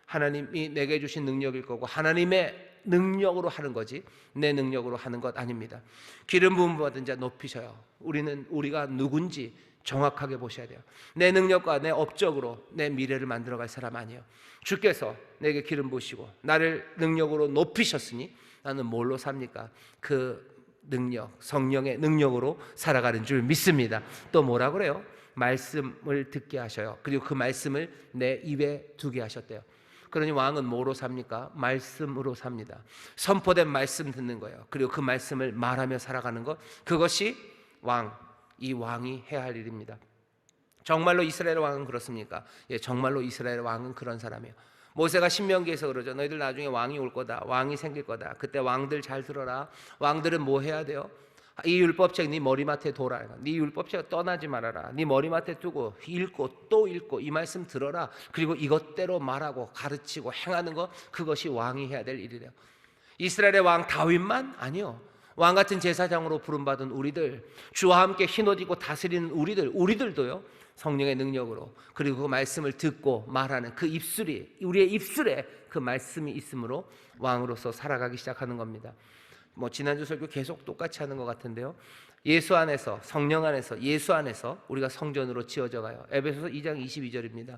하나님이 내게 주신 능력일 거고 하나님의 능력으로 하는 거지 내 능력으로 하는 것 아닙니다. 기름 부음 받은 자 높이셔요. 우리가 누군지 정확하게 보셔야 돼요. 내 능력과 내 업적으로 내 미래를 만들어갈 사람 아니에요. 주께서 내게 기름 부으시고 나를 능력으로 높이셨으니 나는 뭘로 삽니까? 그 능력, 성령의 능력으로 살아가는 줄 믿습니다. 또 뭐라 그래요? 말씀을 듣게 하셔요. 그리고 그 말씀을 내 입에 두게 하셨대요. 그러니 왕은 뭐로 삽니까? 말씀으로 삽니다. 선포된 말씀 듣는 거예요. 그리고 그 말씀을 말하며 살아가는 것, 그것이 이 왕이 해야 할 일입니다. 정말로 이스라엘 왕은 그렇습니까? 정말로 이스라엘 왕은 그런 사람이에요. 모세가 신명기에서 그러죠. 너희들 나중에 왕이 올 거다. 왕이 생길 거다. 그때 왕들 잘 들어라. 왕들은 뭐 해야 돼요? 이 율법책 네 머리맡에 둬라. 네 율법책 떠나지 말아라. 네 머리맡에 두고 읽고 또 읽고 이 말씀 들어라. 그리고 이것대로 말하고 가르치고 행하는 것, 그것이 왕이 해야 될 일이래요. 이스라엘의 왕 다윗만? 아니요. 왕 같은 제사장으로 부름받은 우리들, 주와 함께 흰옷 입고 다스리는 우리들도요, 성령의 능력으로, 그리고 그 말씀을 듣고 말하는 그 우리의 입술에 그 말씀이 있으므로 왕으로서 살아가기 시작하는 겁니다. 지난주 설교 계속 똑같이 하는 것 같은데요, 예수 안에서, 성령 안에서, 예수 안에서 우리가 성전으로 지어져 가요. 에베소서 2장 22절입니다.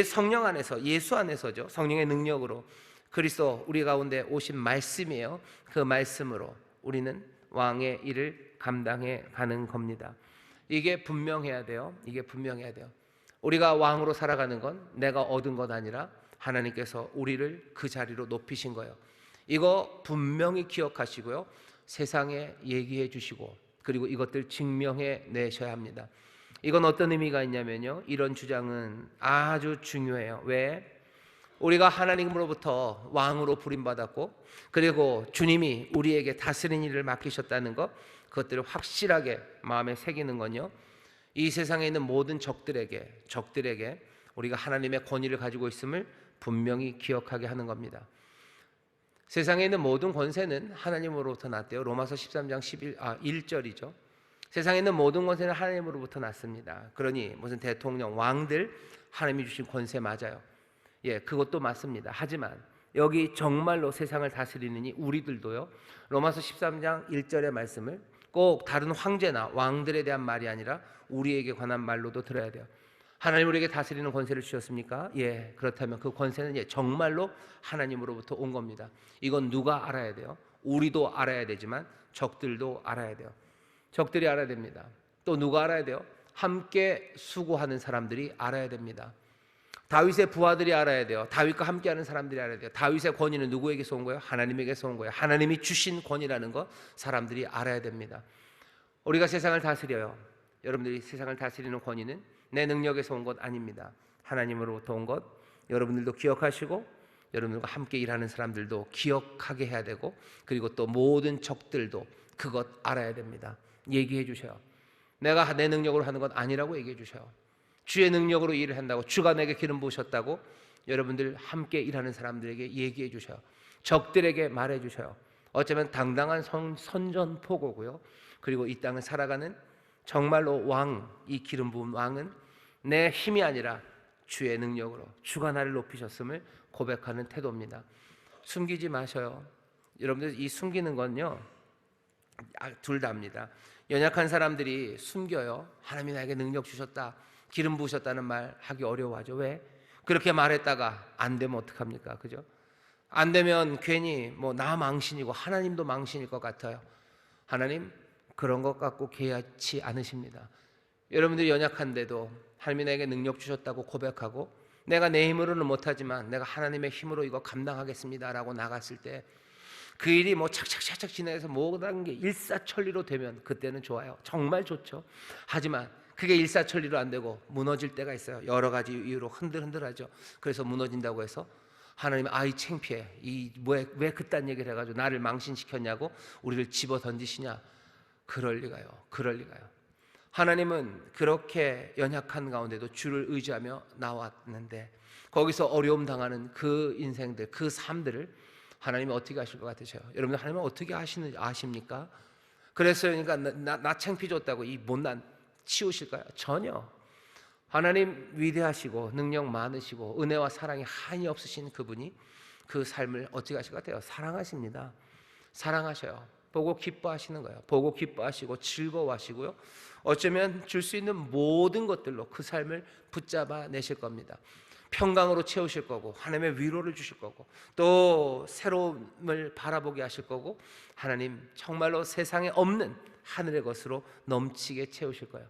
성령 안에서, 예수 안에서죠. 성령의 능력으로 그리스도 우리 가운데 오신 말씀이에요. 그 말씀으로 우리는 왕의 일을 감당해 가는 겁니다. 이게 분명해야 돼요. 우리가 왕으로 살아가는 건 내가 얻은 것 아니라 하나님께서 우리를 그 자리로 높이신 거예요. 이거 분명히 기억하시고요, 세상에 얘기해 주시고, 그리고 이것들 증명해 내셔야 합니다. 이건 어떤 의미가 있냐면요, 이런 주장은 아주 중요해요. 왜? 우리가 하나님으로부터 왕으로 부림받았고, 그리고 주님이 우리에게 다스리는 일을 맡기셨다는 것, 그것들을 확실하게 마음에 새기는 건요, 이 세상에 있는 모든 적들에게 우리가 하나님의 권위를 가지고 있음을 분명히 기억하게 하는 겁니다. 세상에 있는 모든 권세는 하나님으로부터 났대요. 로마서 13장 1절이죠. 세상에 있는 모든 권세는 하나님으로부터 났습니다. 그러니 무슨 대통령, 왕들 하나님이 주신 권세 맞아요. 예, 그것도 맞습니다. 하지만 여기 정말로 세상을 다스리느니 우리들도요, 로마서 13장 1절의 말씀을 꼭 다른 황제나 왕들에 대한 말이 아니라 우리에게 관한 말로도 들어야 돼요. 하나님 우리에게 다스리는 권세를 주셨습니까? 예, 그렇다면 그 권세는 정말로 하나님으로부터 온 겁니다. 이건 누가 알아야 돼요? 우리도 알아야 되지만 적들도 알아야 돼요. 적들이 알아야 됩니다. 또 누가 알아야 돼요? 함께 수고하는 사람들이 알아야 됩니다. 다윗의 부하들이 알아야 돼요. 다윗과 함께하는 사람들이 알아야 돼요. 다윗의 권위는 누구에게서 온 거예요? 하나님에게서 온 거예요. 하나님이 주신 권위라는 거 사람들이 알아야 됩니다. 우리가 세상을 다스려요. 여러분들이 세상을 다스리는 권위는 내 능력에서 온 것 아닙니다. 하나님으로부터 온 것, 여러분들도 기억하시고 여러분들과 함께 일하는 사람들도 기억하게 해야 되고, 그리고 또 모든 적들도 그것 알아야 됩니다. 얘기해 주셔요. 내가 내 능력으로 하는 건 아니라고 얘기해 주셔요. 주의 능력으로 일을 한다고, 주가 내게 기름 부으셨다고 여러분들 함께 일하는 사람들에게 얘기해 주셔요. 적들에게 말해 주셔요. 어쩌면 당당한 선전포고고요. 그리고 이 땅을 살아가는 정말로 왕, 이 기름 부은 왕은 내 힘이 아니라 주의 능력으로 주가 나를 높이셨음을 고백하는 태도입니다. 숨기지 마셔요. 여러분들 이 숨기는 건요, 둘 다입니다. 연약한 사람들이 숨겨요. 하나님이 나에게 능력 주셨다, 기름 부으셨다는 말 하기 어려워하죠. 왜? 그렇게 말했다가 안 되면 어떡합니까? 그죠? 안 되면 괜히 나 망신이고 하나님도 망신일 것 같아요. 하나님 그런 것 갖고 개의치 않으십니다. 여러분들이 연약한데도 하나님이 내게 능력 주셨다고 고백하고, 내가 내 힘으로는 못하지만 내가 하나님의 힘으로 이거 감당하겠습니다 라고 나갔을 때 그 일이 착착착착 진행해서 모든 게 일사천리로 되면 그때는 좋아요. 정말 좋죠. 하지만 그게 일사천리로 안 되고 무너질 때가 있어요. 여러 가지 이유로 흔들흔들하죠. 그래서 무너진다고 해서 하나님 아이 창피해, 왜 그딴 얘기를 해가지고 나를 망신시켰냐고 우리를 집어 던지시냐? 그럴 리가요. 하나님은 그렇게 연약한 가운데도 주를 의지하며 나왔는데, 거기서 어려움 당하는 그 인생들, 그 삶들을 하나님이 어떻게 하실 것 같으세요? 여러분, 하나님은 어떻게 하시는지 아십니까? 그래서 그러니까 나 창피 줬다고 이 못난 치우실까요? 전혀. 하나님 위대하시고 능력 많으시고 은혜와 사랑이 한이 없으신 그분이 그 삶을 어떻게 하실 것 같아요? 사랑하십니다. 사랑하셔요. 보고 기뻐하시는 거예요. 보고 기뻐하시고 즐거워하시고요, 어쩌면 줄 수 있는 모든 것들로 그 삶을 붙잡아 내실 겁니다. 평강으로 채우실 거고, 하나님의 위로를 주실 거고, 또 새로움을 바라보게 하실 거고, 하나님 정말로 세상에 없는 하늘의 것으로 넘치게 채우실 거예요.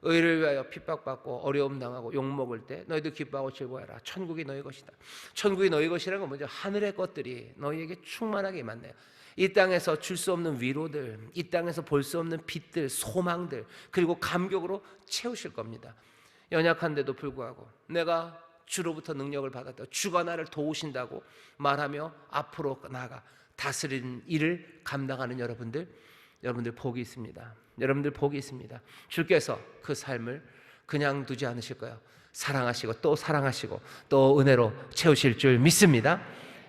의를 위하여 핍박받고 어려움 당하고 욕먹을 때 너희도 기뻐하고 즐거워해라. 천국이 너희 것이다. 천국이 너희 것이라는 건 뭐죠? 하늘의 것들이 너희에게 충만하게 임한대요. 이 땅에서 줄 수 없는 위로들, 이 땅에서 볼 수 없는 빛들, 소망들, 그리고 감격으로 채우실 겁니다. 연약한데도 불구하고 내가 주로부터 능력을 받았다, 주가 나를 도우신다고 말하며 앞으로 나아가 다스리는 일을 감당하는 여러분들 복이 있습니다. 여러분들 복이 있습니다. 주께서 그 삶을 그냥 두지 않으실 거예요. 사랑하시고 또 사랑하시고 또 은혜로 채우실 줄 믿습니다.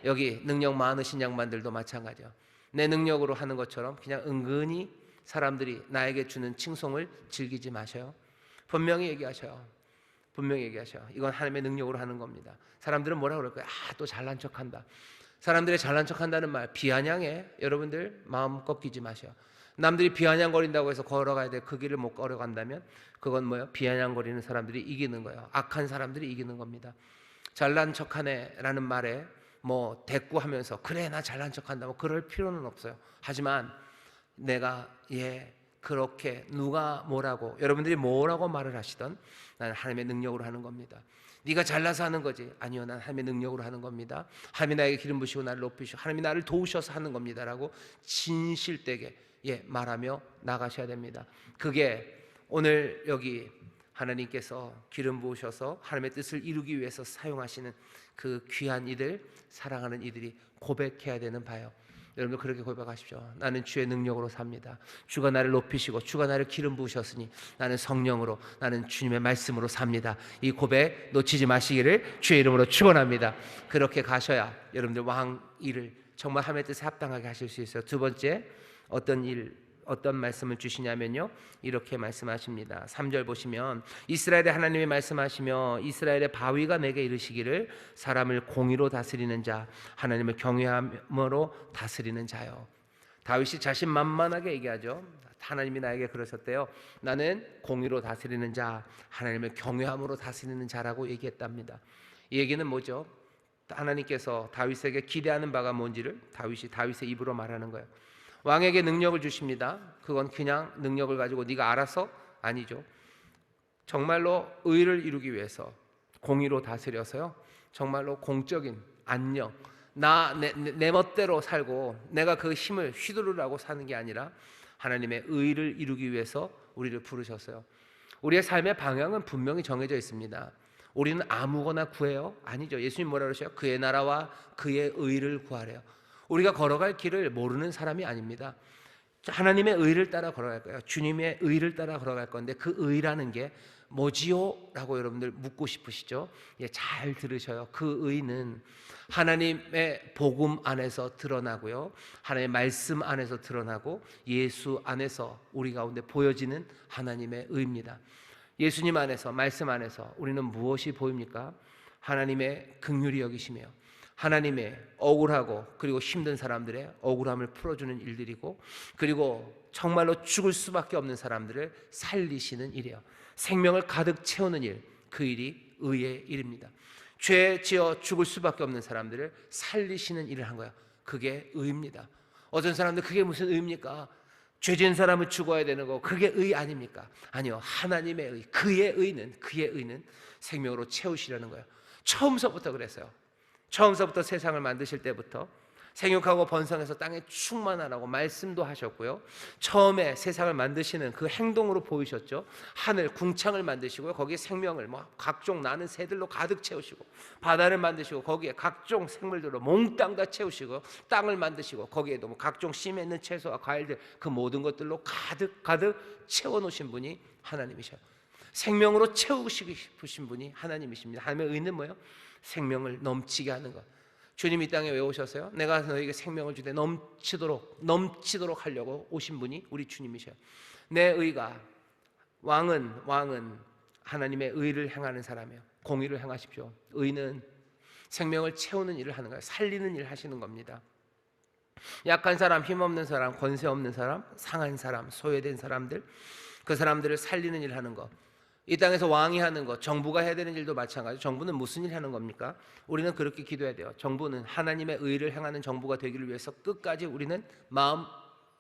여기 능력 많으신 양반들도 마찬가지요. 내 능력으로 하는 것처럼 그냥 은근히 사람들이 나에게 주는 칭송을 즐기지 마셔요. 분명히 얘기하셔요. 이건 하나님의 능력으로 하는 겁니다. 사람들은 뭐라 그럴 거예요? 또 잘난 척한다. 사람들의 잘난 척한다는 말 비아냥해. 여러분들 마음 꺾이지 마셔요. 남들이 비아냥거린다고 해서 걸어가야 돼. 그 길을 못 걸어간다면 그건 뭐예요? 비아냥거리는 사람들이 이기는 거예요. 악한 사람들이 이기는 겁니다. 잘난 척하네 라는 말에 대꾸하면서 그래 나 잘난 척한다 그럴 필요는 없어요. 하지만 내가 그렇게 누가 뭐라고, 여러분들이 뭐라고 말을 하시던 나는 하나님의 능력으로 하는 겁니다. 네가 잘나서 하는 거지? 아니요, 난 하나님의 능력으로 하는 겁니다. 하나님이 나에게 기름 부으시고 나를 높이시고 하나님이 나를 도우셔서 하는 겁니다 라고 진실되게 말하며 나가셔야 됩니다. 그게 오늘 여기 하나님께서 기름 부으셔서 하나님의 뜻을 이루기 위해서 사용하시는 그 귀한 이들, 사랑하는 이들이 고백해야 되는 바요. 여러분들 그렇게 고백하십시오. 나는 주의 능력으로 삽니다. 주가 나를 높이시고 주가 나를 기름 부으셨으니 나는 성령으로, 나는 주님의 말씀으로 삽니다. 이 고백 놓치지 마시기를 주의 이름으로 축원합니다. 그렇게 가셔야 여러분들 왕 일을 정말 하나님의 뜻에 합당하게 하실 수 있어요. 두 번째, 어떤 말씀을 주시냐면요, 이렇게 말씀하십니다. 3절 보시면 이스라엘의 하나님이 말씀하시며 이스라엘의 바위가 내게 이르시기를 사람을 공의로 다스리는 자, 하나님을 경외함으로 다스리는 자요. 다윗이 자신만만하게 얘기하죠. 하나님이 나에게 그러셨대요. 나는 공의로 다스리는 자, 하나님을 경외함으로 다스리는 자라고 얘기했답니다. 이 얘기는 뭐죠? 하나님께서 다윗에게 기대하는 바가 뭔지를 다윗이 다윗의 입으로 말하는 거예요. 왕에게 능력을 주십니다. 그건 그냥 능력을 가지고 네가 알아서 아니죠. 정말로 의를 이루기 위해서 공의로 다스려서요, 정말로 공적인 안녕, 내 멋대로 살고 내가 그 힘을 휘두르라고 사는 게 아니라 하나님의 의를 이루기 위해서 우리를 부르셨어요. 우리의 삶의 방향은 분명히 정해져 있습니다. 우리는 아무거나 구해요? 아니죠. 예수님 뭐라 그러셔요? 그의 나라와 그의 의를 구하래요. 우리가 걸어갈 길을 모르는 사람이 아닙니다. 하나님의 의를 따라 걸어갈 거예요. 주님의 의를 따라 걸어갈 건데 그 의라는 게 뭐지요? 라고 여러분들 묻고 싶으시죠? 예, 잘 들으셔요. 그 의는 하나님의 복음 안에서 드러나고요, 하나님의 말씀 안에서 드러나고 예수 안에서 우리 가운데 보여지는 하나님의 의입니다. 예수님 안에서, 말씀 안에서 우리는 무엇이 보입니까? 하나님의 긍휼히 여기시며 하나님의 억울하고 그리고 힘든 사람들의 억울함을 풀어주는 일들이고, 그리고 정말로 죽을 수밖에 없는 사람들을 살리시는 일이에요. 생명을 가득 채우는 일, 그 일이 의의 일입니다. 죄 지어 죽을 수밖에 없는 사람들을 살리시는 일을 한 거예요. 그게 의입니다. 어떤 사람들 그게 무슨 의입니까? 죄 지은 사람은 죽어야 되는 거, 그게 의 아닙니까? 아니요, 하나님의 의, 그의 의는 생명으로 채우시려는 거예요. 처음서부터 그랬어요. 처음서부터 세상을 만드실 때부터 생육하고 번성해서 땅에 충만하라고 말씀도 하셨고요, 처음에 세상을 만드시는 그 행동으로 보이셨죠. 하늘 궁창을 만드시고요, 거기에 생명을 각종 나는 새들로 가득 채우시고, 바다를 만드시고 거기에 각종 생물들로 몽땅 다 채우시고, 땅을 만드시고 거기에도 각종 씨 맺는 채소와 과일들, 그 모든 것들로 가득 채워놓으신 분이 하나님이셔요. 생명으로 채우시고 싶으신 분이 하나님이십니다. 하나님의 의는 뭐예요? 생명을 넘치게 하는 것. 주님 이 땅에 왜 오셨어요? 내가 너에게 생명을 주되 넘치도록 하려고 오신 분이 우리 주님이셔요. 내 의가, 왕은 하나님의 의를 행하는 사람이에요. 공의를 행하십시오. 의는 생명을 채우는 일을 하는 거예요. 살리는 일을 하시는 겁니다. 약한 사람, 힘없는 사람, 권세 없는 사람, 상한 사람, 소외된 사람들, 그 사람들을 살리는 일을 하는 것. 이 땅에서 왕이 하는 것, 정부가 해야 되는 일도 마찬가지죠. 정부는 무슨 일 하는 겁니까? 우리는 그렇게 기도해야 돼요. 정부는 하나님의 의를 행하는 정부가 되기를 위해서 끝까지 우리는 마음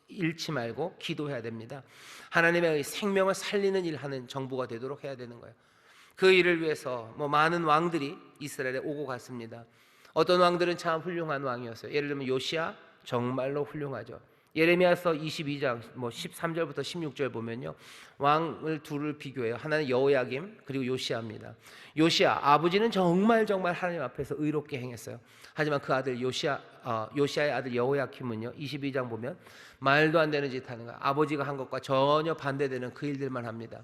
잃지 말고 기도해야 됩니다. 하나님의 의, 생명을 살리는 일 하는 정부가 되도록 해야 되는 거예요. 그 일을 위해서 많은 왕들이 이스라엘에 오고 갔습니다. 어떤 왕들은 참 훌륭한 왕이었어요. 예를 들면 요시야, 정말로 훌륭하죠. 예레미야서 22장 13절부터 16절 보면요, 왕을 둘을 비교해요. 하나는 여호야김, 그리고 요시야입니다. 요시야 아버지는 정말 하나님 앞에서 의롭게 행했어요. 하지만 그 아들 요시야의 아들 여호야김은요, 22장 보면 말도 안 되는 짓 하는 거야. 아버지가 한 것과 전혀 반대되는 그 일들만 합니다.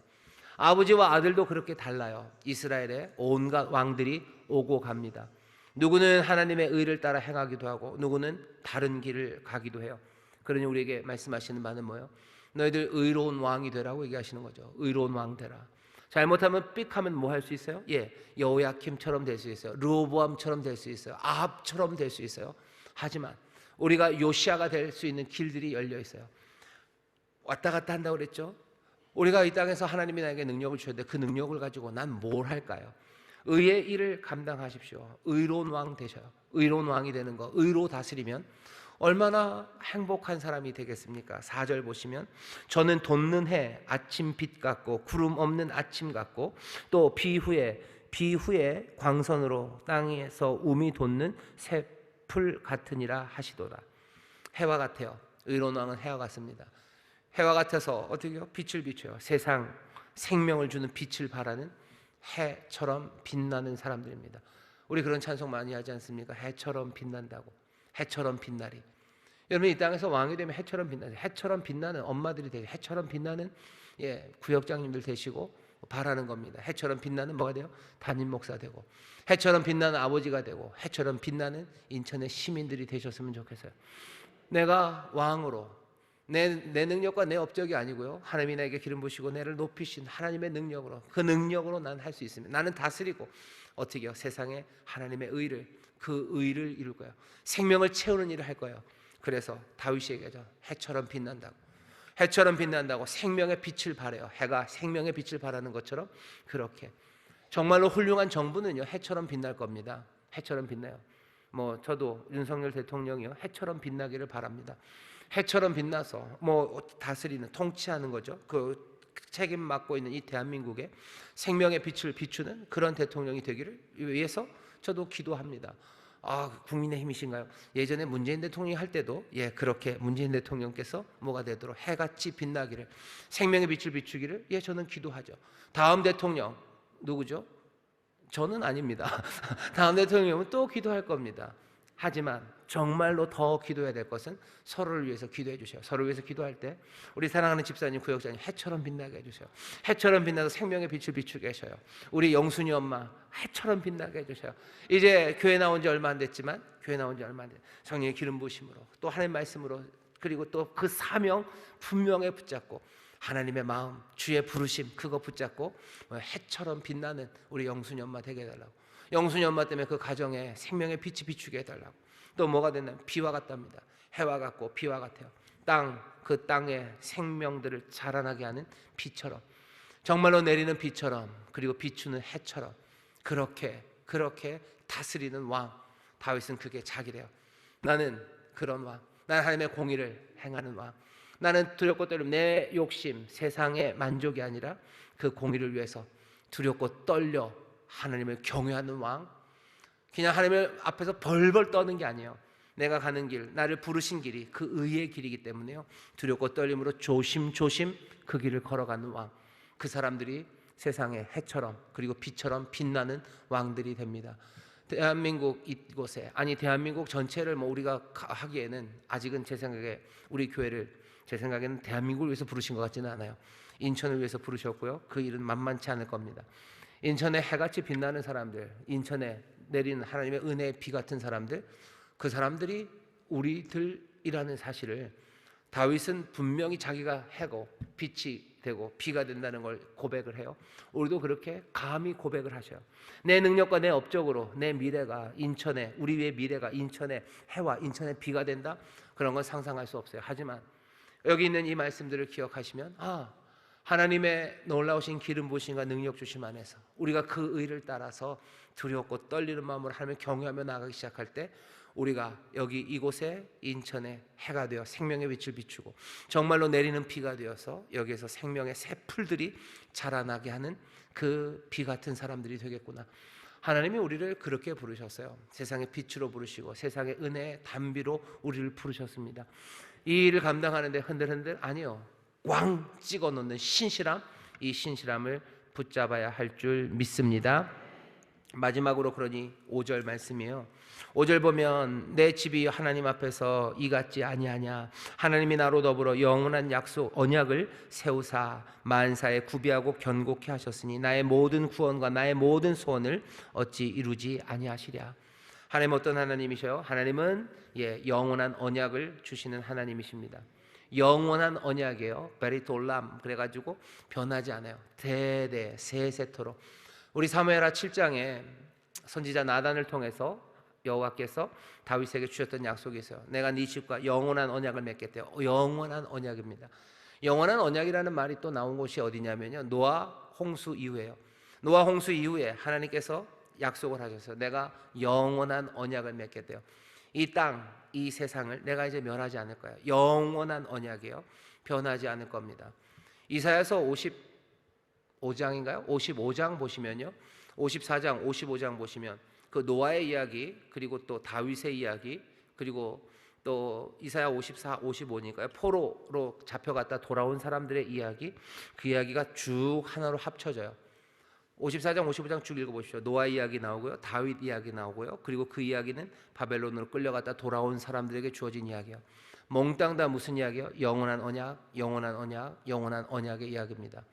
아버지와 아들도 그렇게 달라요. 이스라엘에 온갖 왕들이 오고 갑니다. 누구는 하나님의 의를 따라 행하기도 하고 누구는 다른 길을 가기도 해요. 그러니 우리에게 말씀하시는 바는 뭐예요? 너희들 의로운 왕이 되라고 얘기하시는 거죠. 의로운 왕 되라. 잘못하면 삑하면 뭐 할 수 있어요? 여호야킴처럼 될 수 있어요. 르호보암처럼 될 수 있어요. 아합처럼 될 수 있어요. 하지만 우리가 요시아가 될 수 있는 길들이 열려 있어요. 왔다 갔다 한다고 그랬죠. 우리가 이 땅에서 하나님이 나에게 능력을 주셨는데 그 능력을 가지고 난 뭘 할까요? 의의 일을 감당하십시오. 의로운 왕 되셔요. 의로운 왕이 되는 거, 의로 다스리면 얼마나 행복한 사람이 되겠습니까? 4절 보시면 저는 돋는 해 아침 빛 같고 구름 없는 아침 같고 또 비후에 광선으로 땅에서 움이 돋는 새풀 같으니라 하시도다. 해와 같아요. 의로운 왕은 해와 같습니다. 해와 같아서 어떻게 해요? 빛을 비춰요. 세상 생명을 주는 빛을 발하는 해처럼 빛나는 사람들입니다. 우리 그런 찬송 많이 하지 않습니까? 해처럼 빛난다고. 해처럼 빛나리. 여러분 이 땅에서 왕이 되면 해처럼 빛나죠. 해처럼 빛나는 엄마들이 되고 해처럼 빛나는 구역장님들 되시고 바라는 겁니다. 해처럼 빛나는 뭐가 돼요? 담임 목사 되고 해처럼 빛나는 아버지가 되고 해처럼 빛나는 인천의 시민들이 되셨으면 좋겠어요. 내가 왕으로 내 능력과 내 업적이 아니고요. 하나님이 나에게 기름 부으시고 나를 높이신 하나님의 능력으로 그 능력으로 난 할 수 있습니다. 나는 다스리고 어떻게요? 세상에 하나님의 의를 그 의를 이룰 거예요. 생명을 채우는 일을 할 거예요. 그래서 다윗이 얘기하죠. 해처럼 빛난다고. 해처럼 빛난다고 생명의 빛을 발해요. 해가 생명의 빛을 발하는 것처럼 그렇게 정말로 훌륭한 정부는요 해처럼 빛날 겁니다. 해처럼 빛나요. 저도 윤석열 대통령이요 해처럼 빛나기를 바랍니다. 해처럼 빛나서 다스리는 통치하는 거죠. 그 책임 맡고 있는 이 대한민국에 생명의 빛을 비추는 그런 대통령이 되기를 위해서 저도 기도합니다. 국민의힘이신가요? 예전에 문재인 대통령이 할 때도 그렇게 문재인 대통령께서 뭐가 되도록 해같이 빛나기를 생명의 빛을 비추기를 저는 기도하죠. 다음 대통령 누구죠? 저는 아닙니다. 다음 대통령은 또 기도할 겁니다. 하지만 정말로 더 기도해야 될 것은 서로를 위해서 기도해 주세요. 서로를 위해서 기도할 때 우리 사랑하는 집사님, 구역장님 해처럼 빛나게 해주세요. 해처럼 빛나서 생명의 빛을 비추게 하셔요. 우리 영순이 엄마 해처럼 빛나게 해주세요. 이제 교회 나온 지 얼마 안 됐지만 성령의 기름 부으심으로 또 하나님 말씀으로 그리고 또 그 사명 분명히 붙잡고 하나님의 마음, 주의 부르심 그거 붙잡고 해처럼 빛나는 우리 영순이 엄마 되게 해달라고. 영순이 엄마 때문에 그 가정에 생명의 빛이 비추게 해달라고. 또 뭐가 됐냐면 비와 같답니다. 해와 같고 비와 같아요. 그 땅에 생명들을 자라나게 하는 비처럼 정말로 내리는 비처럼 그리고 비추는 해처럼 그렇게 다스리는 왕. 다윗은 그게 자기래요. 나는 그런 왕. 나는 하나님의 공의를 행하는 왕. 나는 두렵고 떨림 내 욕심 세상의 만족이 아니라 그 공의를 위해서 두렵고 떨려 하나님을 경외하는 왕. 그냥 하나님을 앞에서 벌벌 떠는 게 아니에요. 내가 가는 길 나를 부르신 길이 그 의의 길이기 때문에요 두렵고 떨림으로 조심조심 그 길을 걸어가는 왕. 그 사람들이 세상의 해처럼 그리고 빛처럼 빛나는 왕들이 됩니다. 대한민국 이곳에 대한민국 전체를 우리가 하기에는 아직은 제 생각에 우리 교회를 제 생각에는 대한민국을 위해서 부르신 것 같지는 않아요. 인천을 위해서 부르셨고요. 그 일은 만만치 않을 겁니다. 인천에 해같이 빛나는 사람들, 인천에 내리는 하나님의 은혜의 비 같은 사람들, 그 사람들이 우리들이라는 사실을 다윗은 분명히 자기가 해고 빛이 되고 비가 된다는 걸 고백을 해요. 우리도 그렇게 감히 고백을 하셔요. 내 능력과 내 업적으로 내 미래가 인천에 우리 위의 미래가 인천에 해와 인천에 비가 된다? 그런 건 상상할 수 없어요. 하지만 여기 있는 이 말씀들을 기억하시면 하나님의 놀라우신 기름 부으심과 능력 주심 안에서 우리가 그 의를 따라서 두렵고 떨리는 마음으로 하나님을 경외하며 나아가기 시작할 때 우리가 여기 이곳에 인천에 해가 되어 생명의 빛을 비추고 정말로 내리는 비가 되어서 여기에서 생명의 새 풀들이 자라나게 하는 그 비 같은 사람들이 되겠구나. 하나님이 우리를 그렇게 부르셨어요. 세상의 빛으로 부르시고 세상의 은혜의 단비로 우리를 부르셨습니다. 이 일을 감당하는데 흔들흔들 아니요. 꽝 찍어 놓는 신실함, 이 신실함을 붙잡아야 할 줄 믿습니다. 마지막으로 그러니 5절 말씀이에요. 5절 보면 내 집이 하나님 앞에서 이 같지 아니하냐. 하나님이 나로 더불어 영원한 약속 언약을 세우사 만사에 구비하고 견고케 하셨으니 나의 모든 구원과 나의 모든 소원을 어찌 이루지 아니하시랴. 하나님 어떤 하나님이셔요? 하나님은 영원한 언약을 주시는 하나님이십니다. 영원한 언약이에요. 베리톨람 그래가지고 변하지 않아요. 대대 세세토록. 우리 사무엘하 7장에 선지자 나단을 통해서 여호와께서 다윗에게 주셨던 약속이 있어요. 내가 네 집과 영원한 언약을 맺겠대요. 영원한 언약입니다. 영원한 언약이라는 말이 또 나온 곳이 어디냐면요, 노아 홍수 이후에요. 노아 홍수 이후에 하나님께서 약속을 하셨어요. 내가 영원한 언약을 맺겠대요. 이 땅, 이 세상을 내가 이제 멸하지 않을 거예요. 영원한 언약이에요. 변하지 않을 겁니다. 이사야서 55장인가요? 55장 보시면요, 54장, 55장 보시면 그 노아의 이야기, 그리고 또 다윗의 이야기, 그리고 또 이사야 54, 55니까요. 포로로 잡혀갔다 돌아온 사람들의 이야기, 그 이야기가 쭉 하나로 합쳐져요. 54장, 55장 쭉 읽어보십시오. 노아 이야기 나오고요, 다윗 이야기 나오고요, 그리고 그 이야기는 바벨론으로 끌려갔다 돌아온 사람들에게 주어진 이야기예요. 몽땅 다 무슨 이야기예요? 영원한 언약, 영원한 언약, 영원한 언약의 이야기입니다.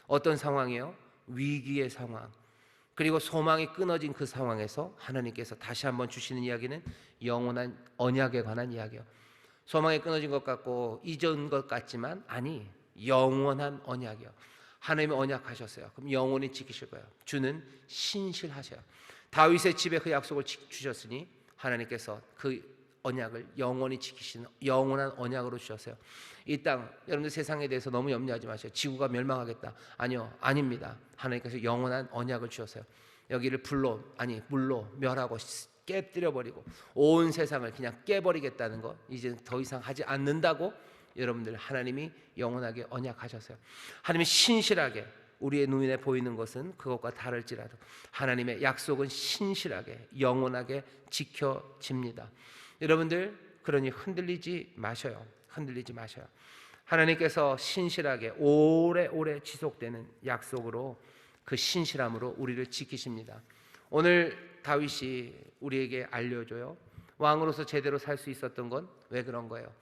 어떤 상황이에요? 위기의 상황, 그리고 소망이 끊어진 그 상황에서 하나님께서 다시 한번 주시는 이야기는 영원한 언약에 관한 이야기예요. 소망이 끊어진 것 같고 잊은 것 같지만 아니, 영원한 언약이요. 하나님이 언약하셨어요. 그럼 영원히 지키실 거예요. 주는 신실하셔요. 다윗의 집에 그 약속을 주셨으니 하나님께서 그 언약을 영원히 지키시는 영원한 언약으로 주셨어요. 이 땅, 여러분들 세상에 대해서 너무 염려하지 마세요. 지구가 멸망하겠다. 아니요, 아닙니다. 하나님께서 영원한 언약을 주셨어요. 여기를 물로 멸하고 깨뜨려 버리고 온 세상을 그냥 깨버리겠다는 거, 이제 더 이상 하지 않는다고 여러분들 하나님이 영원하게 언약하셨어요. 하나님이 신실하게, 우리의 눈에 보이는 것은 그것과 다를지라도 하나님의 약속은 신실하게 영원하게 지켜집니다. 여러분들 그러니 흔들리지 마셔요. 흔들리지 마셔요. 하나님께서 신실하게 오래오래 지속되는 약속으로, 그 신실함으로 우리를 지키십니다. 오늘 다윗이 우리에게 알려줘요. 왕으로서 제대로 살 수 있었던 건 왜 그런 거예요?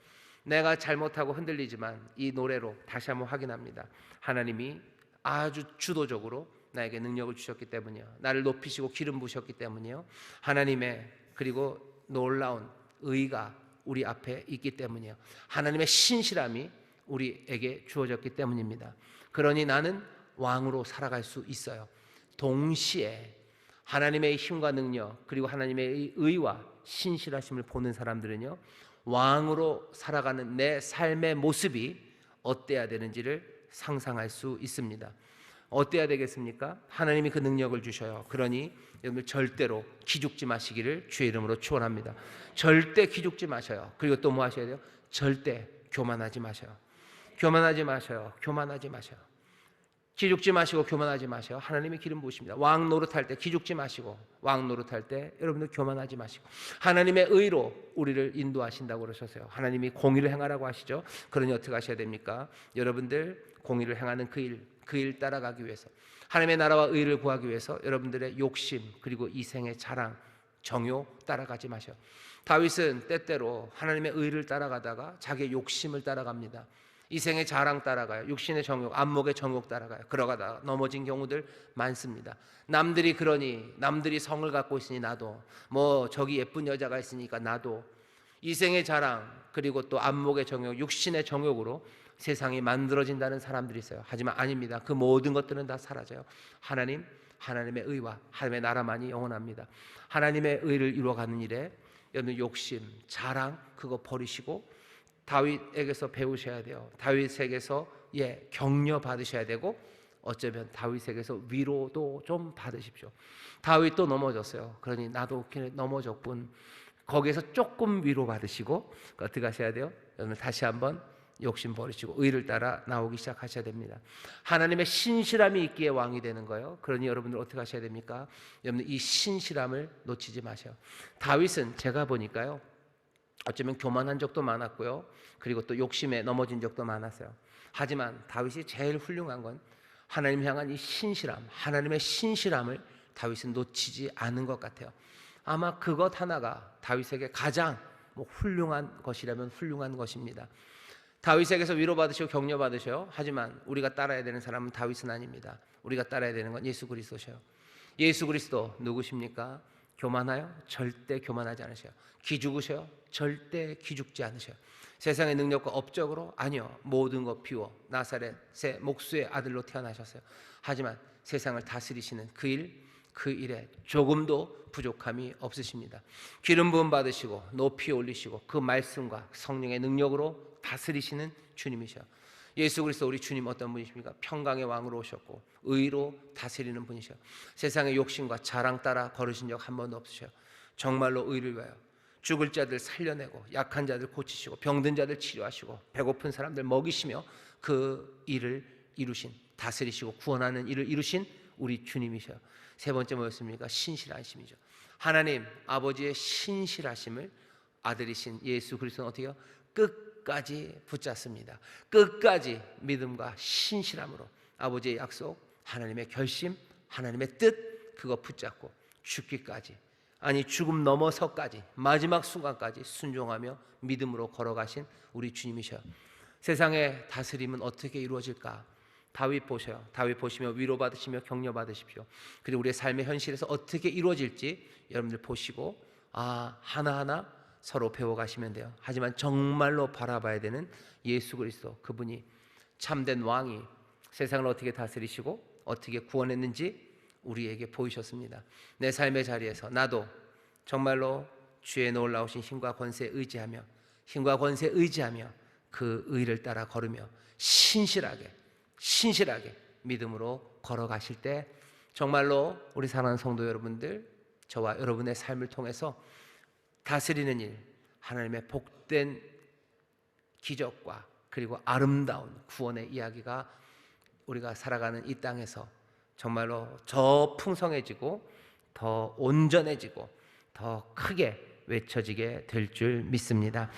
내가 잘못하고 흔들리지만 이 노래로 다시 한번 확인합니다. 하나님이 아주 주도적으로 나에게 능력을 주셨기 때문이요, 나를 높이시고 기름 부으셨기 때문이요, 하나님의 그리고 놀라운 의가 우리 앞에 있기 때문이요, 하나님의 신실함이 우리에게 주어졌기 때문입니다. 그러니 나는 왕으로 살아갈 수 있어요. 동시에 하나님의 힘과 능력, 그리고 하나님의 의와 신실하심을 보는 사람들은요, 왕으로 살아가는 내 삶의 모습이 어때야 되는지를 상상할 수 있습니다. 어때야 되겠습니까? 하나님이 그 능력을 주셔요. 그러니 여러분 절대로 기죽지 마시기를 주의 이름으로 축원합니다. 절대 기죽지 마셔요. 그리고 또 뭐 하셔야 돼요? 절대 교만하지 마셔요. 교만하지 마셔요. 교만하지 마셔요. 기죽지 마시고 교만하지 마셔요. 하나님이 기름 부으십니다. 왕 노릇할 때 기죽지 마시고, 왕 노릇할 때 여러분들 교만하지 마시고, 하나님의 의로 우리를 인도하신다고 그러셨어요. 하나님이 공의를 행하라고 하시죠. 그러니 어떻게 하셔야 됩니까? 여러분들 공의를 행하는 그 일 따라가기 위해서, 하나님의 나라와 의를 구하기 위해서 여러분들의 욕심, 그리고 이생의 자랑, 정욕 따라가지 마셔요. 다윗은 때때로 하나님의 의를 따라가다가 자기의 욕심을 따라갑니다. 이생의 자랑 따라가요. 육신의 정욕, 안목의 정욕 따라가요. 그러다가 넘어진 경우들 많습니다. 남들이 그러니, 남들이 성을 갖고 있으니 나도, 뭐 저기 예쁜 여자가 있으니까 나도, 이생의 자랑, 그리고 또 안목의 정욕, 육신의 정욕으로 세상이 만들어진다는 사람들이 있어요. 하지만 아닙니다. 그 모든 것들은 다 사라져요. 하나님의 의와 하나님의 나라만이 영원합니다. 하나님의 의를 이루어가는 일에 여러분 욕심, 자랑 그거 버리시고 다윗에게서 배우셔야 돼요. 다윗에게서 격려 받으셔야 되고, 어쩌면 다윗에게서 위로도 좀 받으십시오. 다윗도 넘어졌어요. 그러니 나도 넘어졌군. 거기에서 조금 위로 받으시고 어떻게 하셔야 돼요? 여러분 다시 한번 욕심 버리시고 의를 따라 나오기 시작하셔야 됩니다. 하나님의 신실함이 있기에 왕이 되는 거예요. 그러니 여러분들 어떻게 하셔야 됩니까? 여러분 이 신실함을 놓치지 마셔요. 다윗은 제가 보니까요, 어쩌면 교만한 적도 많았고요, 그리고 또 욕심에 넘어진 적도 많았어요. 하지만 다윗이 제일 훌륭한 건 하나님 향한 이 신실함, 하나님의 신실함을 다윗은 놓치지 않은 것 같아요. 아마 그것 하나가 다윗에게 가장 훌륭한 것이라면 훌륭한 것입니다. 다윗에게서 위로받으시고 격려받으셔요. 하지만 우리가 따라야 되는 사람은 다윗은 아닙니다. 우리가 따라야 되는 건 예수 그리스도셔요. 예수 그리스도 누구십니까? 교만하여? 절대 교만하지 않으셔요. 기죽으셔요? 절대 기죽지 않으셔요. 세상의 능력과 업적으로? 아니요. 모든 것 비워 나사렛의 목수의 아들로 태어나셨어요. 하지만 세상을 다스리시는 그 일에 조금도 부족함이 없으십니다. 기름 부음 받으시고 높이 올리시고 그 말씀과 성령의 능력으로 다스리시는 주님이셔요. 예수 그리스도 우리 주님 어떤 분이십니까? 평강의 왕으로 오셨고 의로 다스리는 분이셔요. 세상의 욕심과 자랑 따라 걸으신 적 한 번도 없으셔요. 정말로 의를 위하여 죽을 자들 살려내고 약한 자들 고치시고 병든 자들 치료하시고 배고픈 사람들 먹이시며 그 일을 이루신, 다스리시고 구원하는 일을 이루신 우리 주님이셔요. 세 번째 뭐였습니까? 신실하심이죠. 하나님 아버지의 신실하심을 아들이신 예수 그리스도는 어떻게 해요? 끝까지 붙잡습니다. 끝까지 믿음과 신실함으로 아버지의 약속, 하나님의 결심, 하나님의 뜻, 그거 붙잡고 죽기까지, 아니 죽음 넘어서까지, 마지막 순간까지 순종하며 믿음으로 걸어가신 우리 주님이셔. 세상의 다스림은 어떻게 이루어질까? 다윗 보셔요. 다윗 보시며 위로받으시며 격려받으십시오. 그리고 우리의 삶의 현실에서 어떻게 이루어질지 여러분들 보시고 하나하나 서로 배워가시면 돼요. 하지만 정말로 바라봐야 되는 예수 그리스도, 그분이 참된 왕이 세상을 어떻게 다스리시고 어떻게 구원했는지 우리에게 보이셨습니다. 내 삶의 자리에서 나도 정말로 주의 놀라우신 힘과 권세에 의지하며 그 의를 따라 걸으며 신실하게 믿음으로 걸어가실 때 정말로 우리 사랑하는 성도 여러분들, 저와 여러분의 삶을 통해서 다스리는 일, 하나님의 복된 기적과 그리고 아름다운 구원의 이야기가 우리가 살아가는 이 땅에서 정말로 더 풍성해지고 더 온전해지고 더 크게 외쳐지게 될 줄 믿습니다.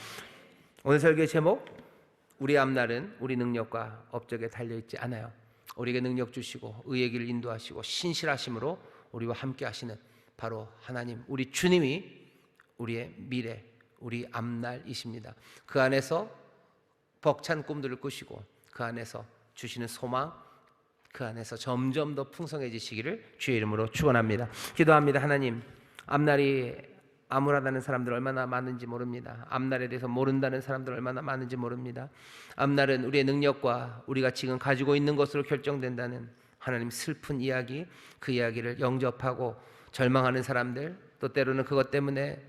오늘 설교의 제목, 우리 앞날은 우리 능력과 업적에 달려있지 않아요. 우리에게 능력 주시고 의의 길을 인도하시고 신실하심으로 우리와 함께 하시는 바로 하나님, 우리 주님이 우리의 미래, 우리 앞날이십니다. 그 안에서 벅찬 꿈들을 꾸시고 그 안에서 주시는 소망, 그 안에서 점점 더 풍성해지시기를 주의 이름으로 축원합니다. 기도합니다. 하나님, 앞날이 암울하다는 사람들 얼마나 많은지 모릅니다. 앞날에 대해서 모른다는 사람들 얼마나 많은지 모릅니다. 앞날은 우리의 능력과 우리가 지금 가지고 있는 것으로 결정된다는 하나님 슬픈 이야기, 그 이야기를 영접하고 절망하는 사람들, 또 때로는 그것 때문에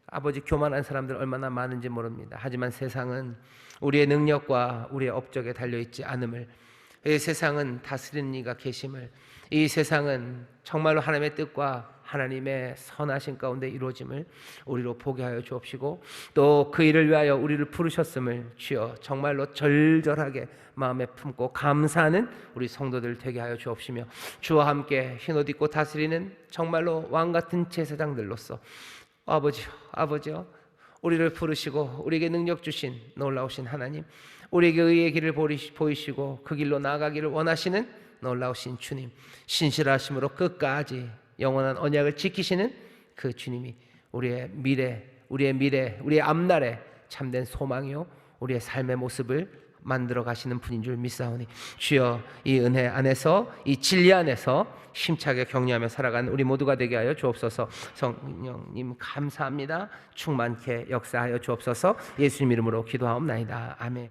아버지 교만한 사람들 얼마나 많은지 모릅니다. 하지만 세상은 우리의 능력과 우리의 업적에 달려있지 않음을, 이 세상은 다스리는 이가 계심을, 이 세상은 정말로 하나님의 뜻과 하나님의 선하신 가운데 이루어짐을 우리로 보게 하여 주옵시고, 또 그 일을 위하여 우리를 부르셨음을 주여 정말로 절절하게 마음에 품고 감사하는 우리 성도들 되게 하여 주옵시며, 주와 함께 흰옷 입고 다스리는 정말로 왕같은 제사장들로서 아버지요, 우리를 부르시고 우리에게 능력 주신 놀라우신 하나님, 우리에게 의의 길을 보이시고 그 길로 나아가기를 원하시는 놀라우신 주님, 신실하심으로 끝까지 영원한 언약을 지키시는 그 주님이 우리의 미래, 우리의 앞날에 참된 소망이요 우리의 삶의 모습을 만들어 가시는 분인 줄 믿사오니, 주여 이 은혜 안에서, 이 진리 안에서 힘차게 격려하며 살아가는 우리 모두가 되게 하여 주옵소서. 성령님 감사합니다. 충만케 역사하여 주옵소서. 예수님 이름으로 기도하옵나이다. 아멘.